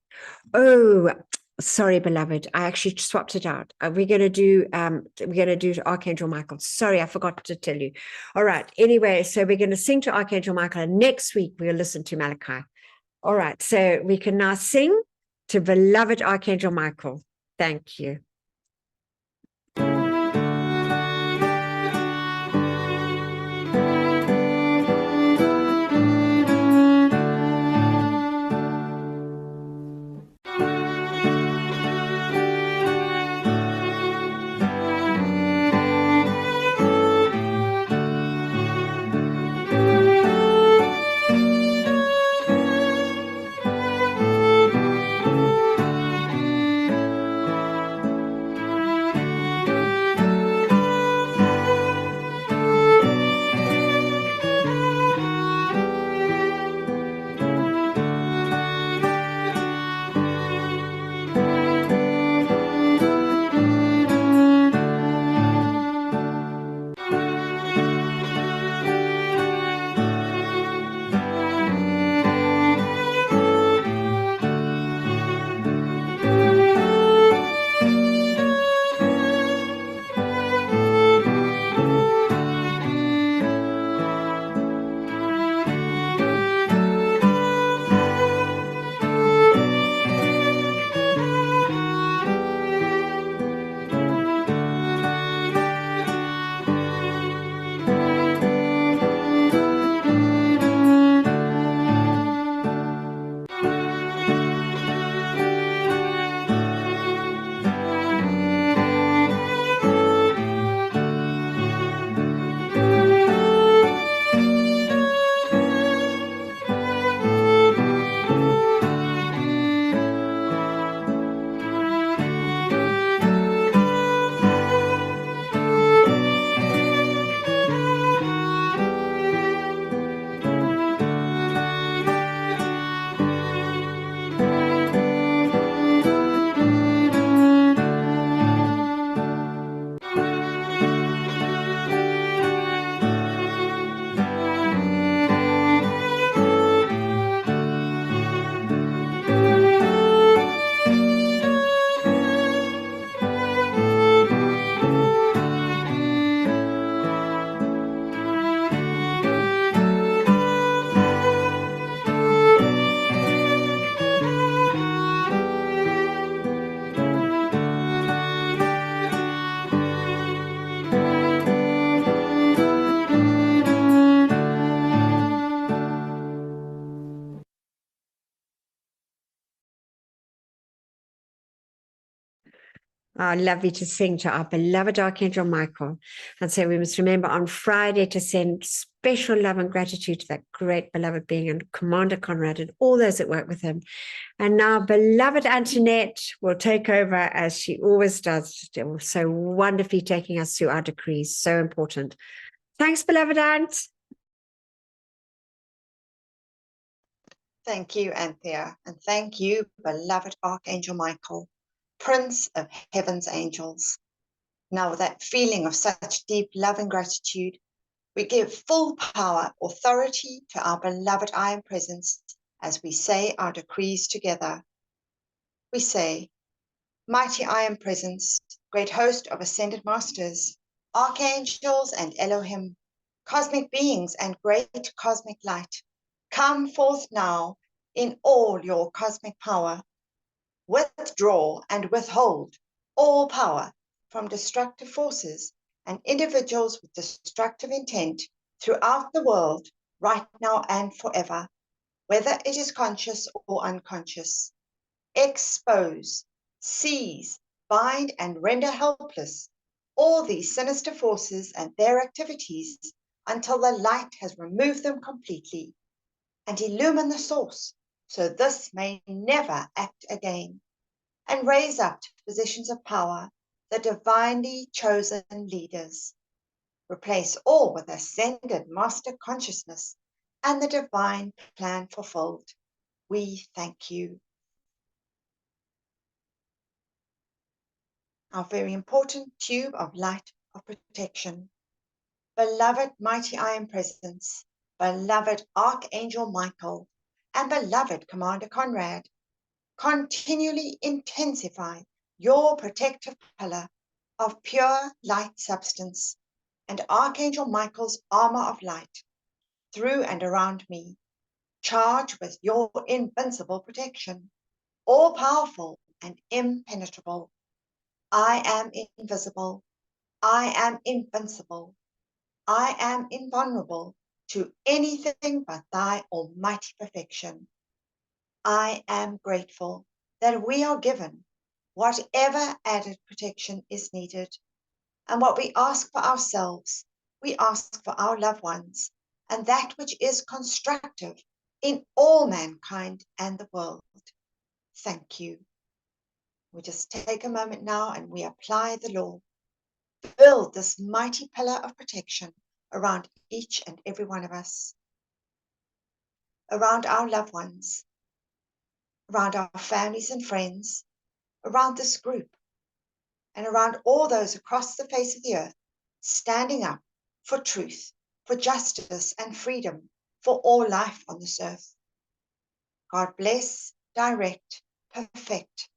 Oh, sorry, beloved. I actually swapped it out. We're gonna do Archangel Michael. Sorry, I forgot to tell you. All right. Anyway, so we're gonna sing to Archangel Michael, and next week we'll listen to Malachi. All right. So we can now sing to beloved Archangel Michael. Thank you. Oh, lovely to sing to our beloved Archangel Michael. And so we must remember on Friday to send special love and gratitude to that great beloved being and Commander Conrad and all those that work with him. And now beloved Antoinette will take over as she always does, so wonderfully taking us through our decrees. So important. Thanks, beloved Ant. Thank you, Anthea, and thank you, beloved Archangel Michael, Prince of Heaven's Angels. Now, with that feeling of such deep love and gratitude, we give full power, authority to our beloved I Am Presence as we say our decrees together. We say, Mighty I Am Presence, great host of ascended masters, archangels and Elohim, cosmic beings and great cosmic light, come forth now in all your cosmic power. Withdraw and withhold all power from destructive forces and individuals with destructive intent throughout the world, right now and forever, whether it is conscious or unconscious. Expose, seize, bind, and render helpless all these sinister forces and their activities until the light has removed them completely, and illumine the source so this may never act again, and raise up to positions of power the divinely chosen leaders. Replace all with ascended master consciousness and the divine plan fulfilled. We thank you. Our very important tube of light of protection. Beloved mighty I Am Presence, beloved Archangel Michael, and beloved Commander Conrad, continually intensify your protective pillar of pure light substance and Archangel Michael's armor of light through and around me, charged with your invincible protection, all powerful and impenetrable. I am invisible. I am invincible. I am invulnerable to anything but thy almighty perfection. I am grateful that we are given whatever added protection is needed, and what we ask for ourselves, we ask for our loved ones, and that which is constructive in all mankind and the world. Thank you. We just take a moment now and we apply the law. Build this mighty pillar of protection around each and every one of us, around our loved ones, around our families and friends, around this group, and around all those across the face of the earth, standing up for truth, for justice and freedom for all life on this earth. God bless, direct, perfect,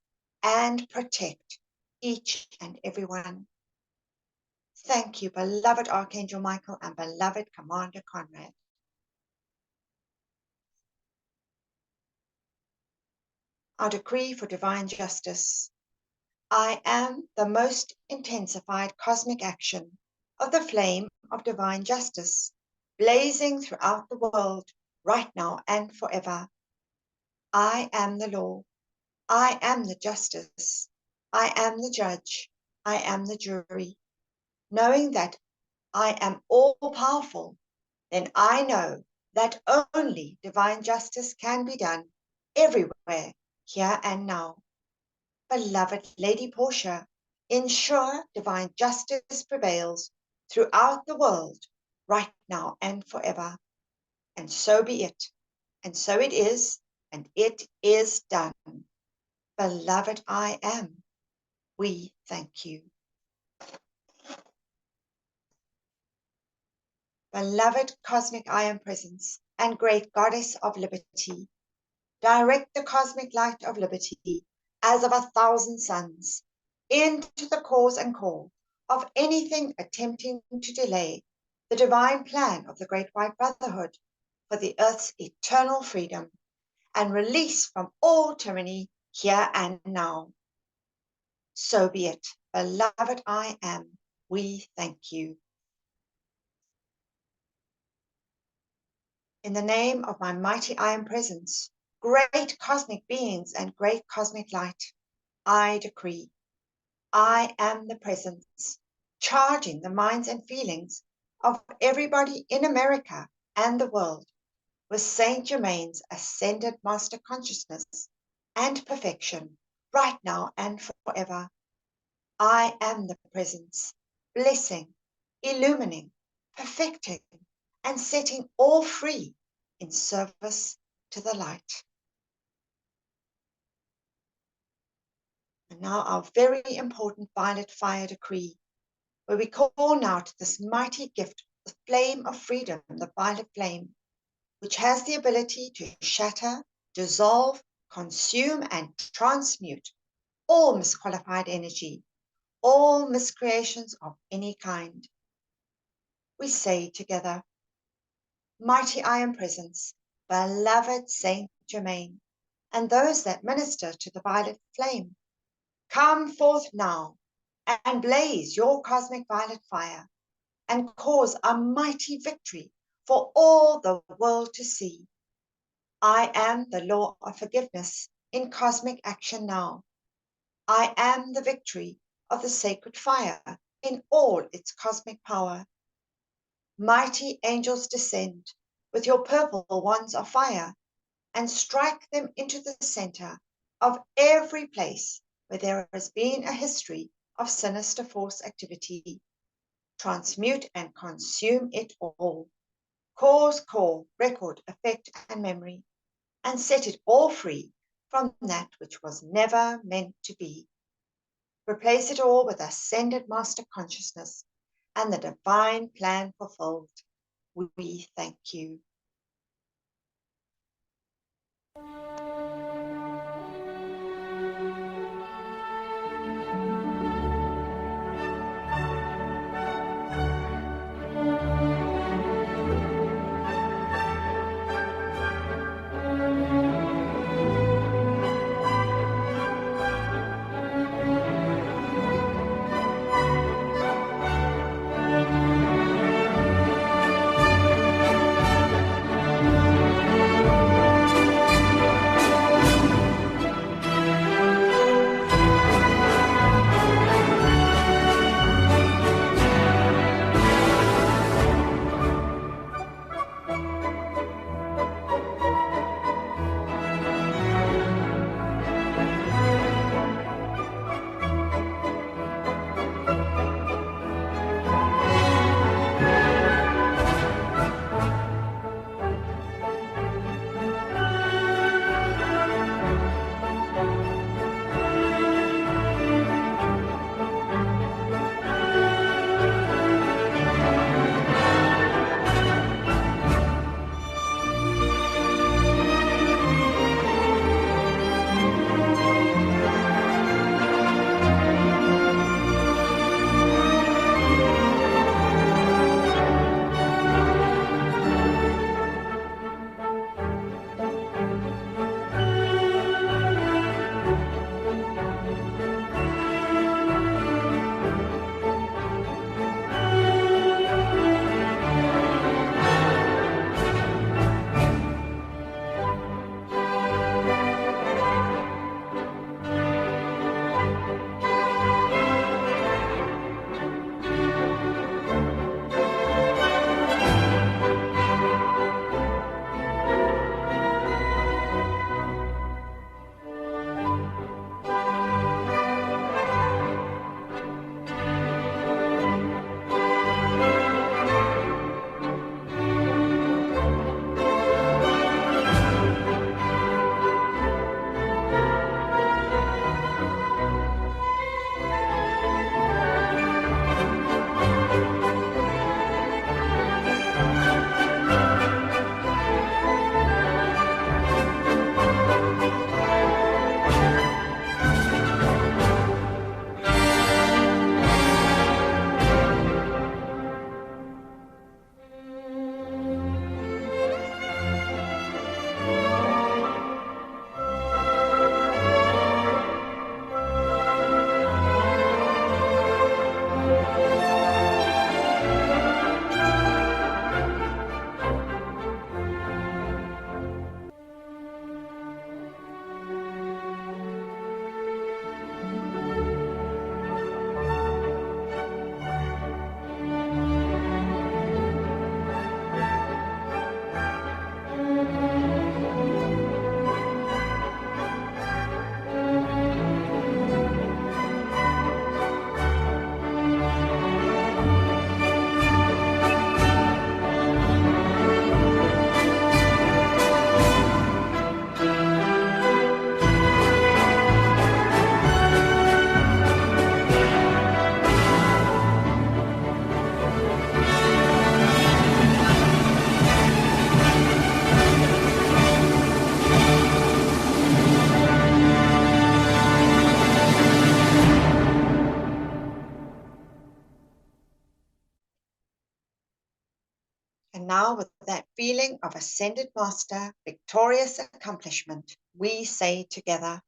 and protect each and every one. Thank you, beloved Archangel Michael and beloved Commander Conrad. Our decree for divine justice. I am the most intensified cosmic action of the flame of divine justice, blazing throughout the world, right now and forever. I am the law. I am the justice. I am the judge. I am the jury. Knowing that I am all-powerful, then I know that only divine justice can be done everywhere, here and now. Beloved Lady Portia, ensure divine justice prevails throughout the world, right now and forever. And so be it, and so it is, and it is done. Beloved I am, we thank you. Beloved Cosmic I Am Presence and great Goddess of Liberty, direct the cosmic light of liberty as of 1,000 suns into the cause and call of anything attempting to delay the divine plan of the Great White Brotherhood for the earth's eternal freedom and release from all tyranny here and now. So be it, beloved I am, we thank you. In the name of my mighty I Am Presence, great cosmic beings and great cosmic light, I decree, I am the presence, charging the minds and feelings of everybody in America and the world with Saint Germain's ascended master consciousness and perfection, right now and forever. I am the presence, blessing, illumining, perfecting, and setting all free in service to the light. And now our very important violet fire decree, where we call now to this mighty gift, the flame of freedom, the violet flame, which has the ability to shatter, dissolve, consume, and transmute all misqualified energy, all miscreations of any kind. We say together, mighty I Am Presence, beloved Saint Germain, and those that minister to the violet flame, come forth now and blaze your cosmic violet fire and cause a mighty victory for all the world to see. I am the law of forgiveness in cosmic action now. I am the victory of the sacred fire in all its cosmic power. Mighty angels descend with your purple wands of fire and strike them into the center of every place where there has been a history of sinister force activity. Transmute and consume it all. Cause, core, record, effect, and memory, and set it all free from that which was never meant to be. Replace it all with ascended master consciousness and the divine plan fulfilled. We thank you. And now, with that feeling of ascended master, victorious accomplishment, we say together,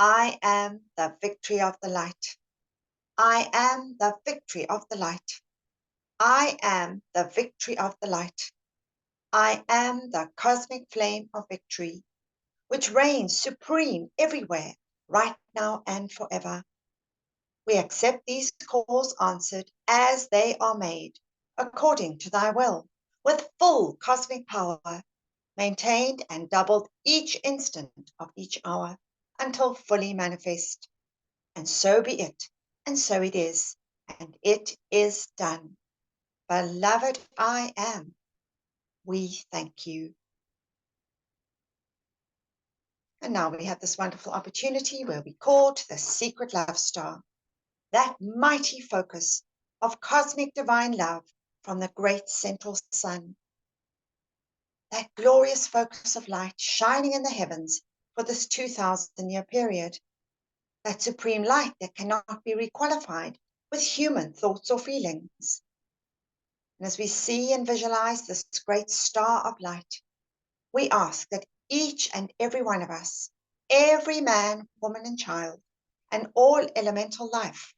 I am the victory of the light. I am the victory of the light. I am the victory of the light. I am the cosmic flame of victory, which reigns supreme everywhere, right now and forever. We accept these calls answered as they are made, according to thy will, with full cosmic power, maintained and doubled each instant of each hour, until fully manifest. And so be it, and so it is, and it is done. Beloved I am, we thank you. And now we have this wonderful opportunity where we call to the secret love star, that mighty focus of cosmic divine love from the great central sun. that glorious focus of light shining in the heavens for this 2,000-year period, that supreme light that cannot be requalified with human thoughts or feelings. And as we see and visualize this great star of light, we ask that each and every one of us, every man, woman, and child, and all elemental life,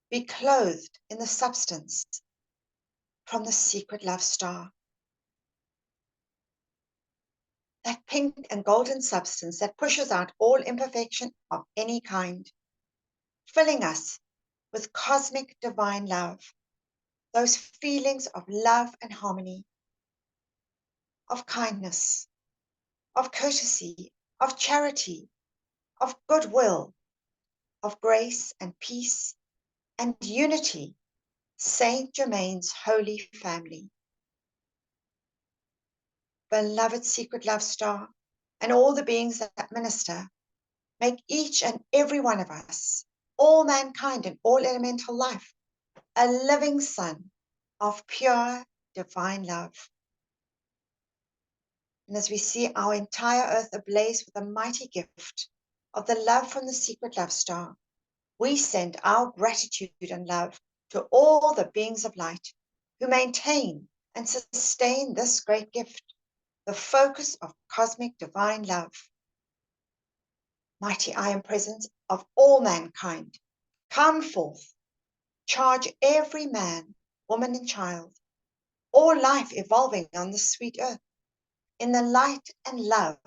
be clothed in the substance from the secret love star. That pink and golden substance that pushes out all imperfection of any kind, filling us with cosmic divine love, those feelings of love and harmony, of kindness, of courtesy, of charity, of goodwill, of grace and peace and unity, Saint Germain's holy family. Beloved secret love star, and all the beings that minister, make each and every one of us, all mankind and all elemental life, a living sun of pure divine love. And as we see our entire earth ablaze with the mighty gift of the love from the secret love star, we send our gratitude and love to all the beings of light who maintain and sustain this great gift, the focus of cosmic divine love. Mighty I am presence of all mankind, come forth, charge every man, woman, and child, all life evolving on this sweet earth, in the light and love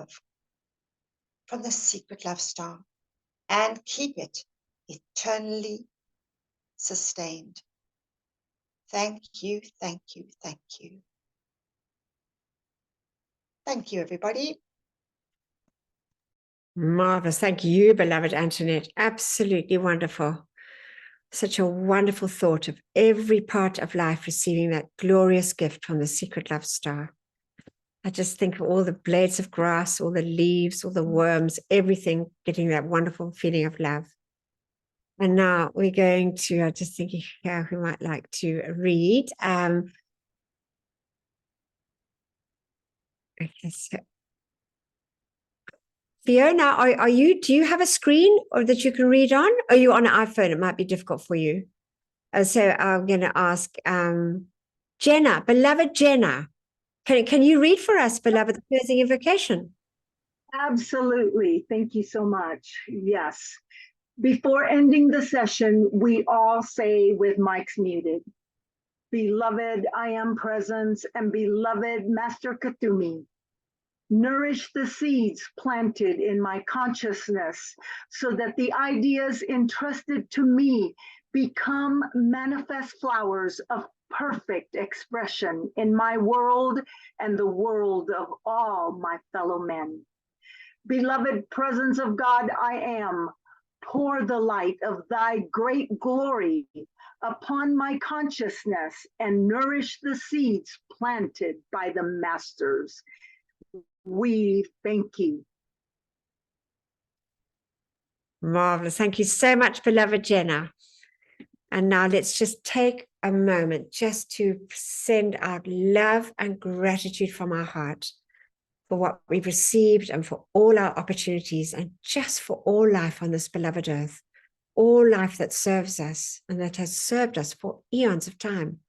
from the secret love star, and keep it eternally sustained. Thank you, thank you, thank you. Thank you, everybody. Marvelous. Thank you, beloved Antoinette. Absolutely wonderful. Such a wonderful thought of every part of life receiving that glorious gift from the secret love star. I just think of all the blades of grass, all the leaves, all the worms, everything getting that wonderful feeling of love. And now we're going to, I'm just thinking here who might like to read. Okay, so Fiona, do you have a screen or that you can read on? Are you on an iPhone? It might be difficult for you. So I'm going to ask Jenna, beloved Jenna, can you read for us, beloved, the closing invocation? Absolutely. Thank you so much. Yes. Before ending the session, we all say with mics muted, beloved I am presence and beloved Master Katumi, nourish the seeds planted in my consciousness so that the ideas entrusted to me become manifest flowers of perfect expression in my world and the world of all my fellow men. Beloved presence of God, I am. Pour the light of thy great glory upon my consciousness and nourish the seeds planted by the masters. We thank you. Marvelous. Thank you so much, beloved Jenna. And now let's just take a moment just to send out love and gratitude from our heart for what we've received and for all our opportunities and just for all life on this beloved earth, all life that serves us and that has served us for eons of time,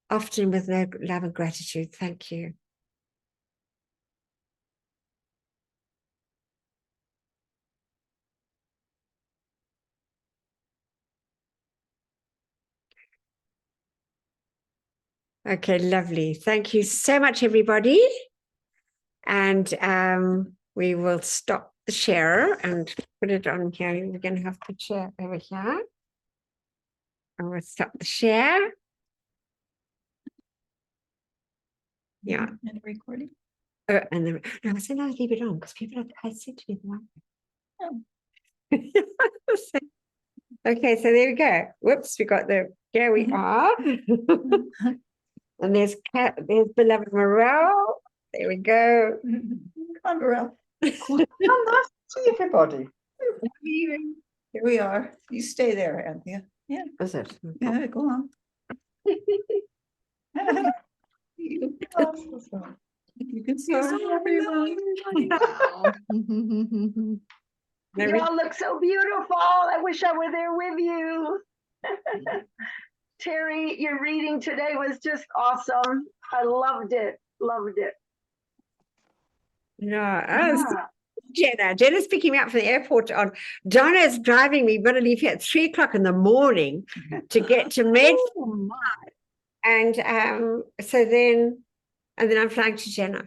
often with no love and gratitude. Thank you. Okay, lovely. Thank you so much, everybody. And we will stop the share and put it on here. We're going to have to share over here. And we'll stop the share. Yeah. And recording. And then, no, I said, no, leave it on because people are, I said to me, Oh. Okay, so there we go. Whoops, we got the, here we are. And there's beloved Morel. There we go. Come on, Burrell. Nice to see everybody. Here we are. You stay there, Anthea. Yeah. Is it? Yeah, go on. You can see us all, everyone. You all look so beautiful. I wish I were there with you. Terry, your reading today was just awesome. I loved it. Loved it. No, Yeah. Jenna's picking me up from the airport on Donna's driving me. We're going to leave here at 3:00 in the morning to get to Med. Oh, my. And then I'm flying to Jenna.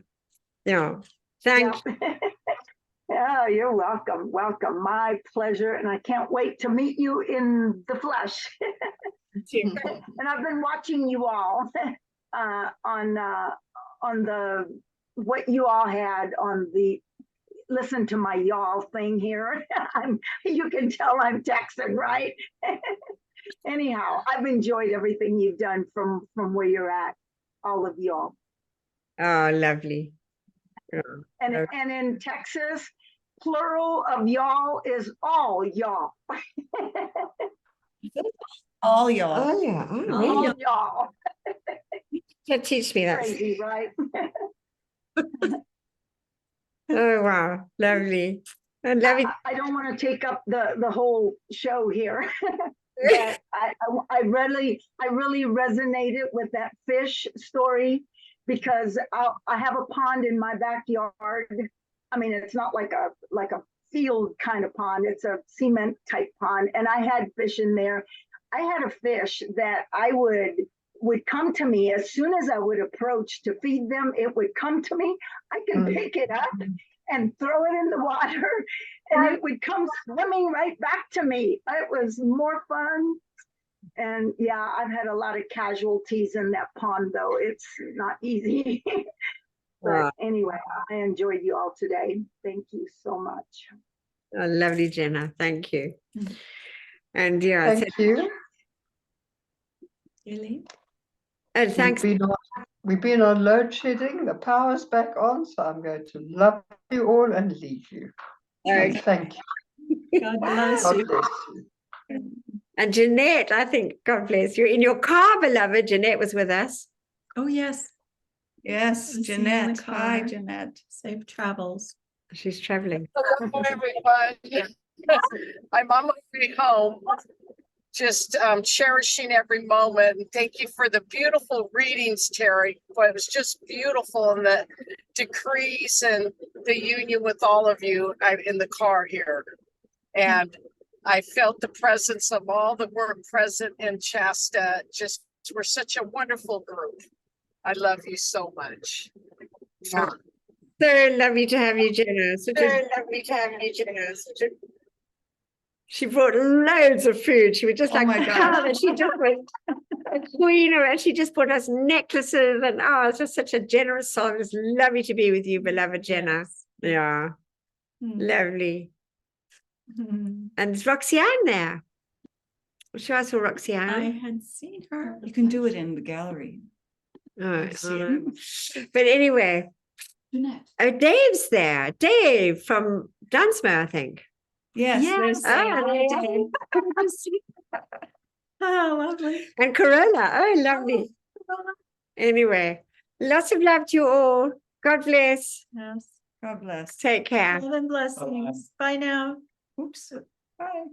No, thank you. Yeah, you're welcome. Welcome. My pleasure. And I can't wait to meet you in the flesh. And I've been watching you all on the what you all had on the listen to my y'all thing here. You can tell I'm Texan, right? Anyhow, I've enjoyed everything you've done from where you're at, all of y'all. Oh, lovely. And in Texas, plural of y'all is all y'all. All y'all. Oh, yeah. Oh, All really? y'all. Teach me that. Crazy, right? Oh, wow. Lovely. I love it. I don't want to take up the whole show here. But I really resonated with that fish story because I have a pond in my backyard. I mean, it's not like a field kind of pond. It's a cement type pond. And I had fish in there. I had a fish that I would come to me as soon as I would approach to feed them. It would come to me. I could pick it up and throw it in the water, and it would come swimming right back to me. It was more fun. And yeah, I've had a lot of casualties in that pond, though. It's not easy. But anyway, I enjoyed you all today. Thank you so much. Oh, lovely, Jenna. Thank you. And yeah, Thank you. Really? and thanks. We've been on load shedding. The power's back on, so I'm going to love you all and leave you. And thank you. God bless God you. bless you. And Jeanette, I think, God bless you. In your car, beloved, Jeanette was with us. Oh, yes. Yes, See you in the Jeanette. Hi, car. Jeanette. Safe travels. She's traveling. Hello, everyone. I'm on my way home, just cherishing every moment. And thank you for the beautiful readings, Terry. Boy, it was just beautiful, and the decrees and the union with all of you in the car here. And I felt the presence of all that were present in Shasta. Just we're such a wonderful group. I love you so much. So lovely to have you, Jenna. Lovely to have you, Jenna. She brought loads of food. She was just like, my God. and she just was a queen of it. She just brought us necklaces, and it's just such a generous soul. It was lovely to be with you, beloved Jenna. Yeah, lovely. And is Roxanne there? Show us for Roxanne. I had seen her. You can do it in the gallery. But anyway, Jeanette. oh, Dave's there. Dave from Dunsmore, I think. Yes. Yes. Dave. Oh, lovely. And Corolla. Oh, lovely. Anyway, lots of love to you all. God bless. Yes. God bless. Take care. Love and blessings. Bye now. Oops. Bye.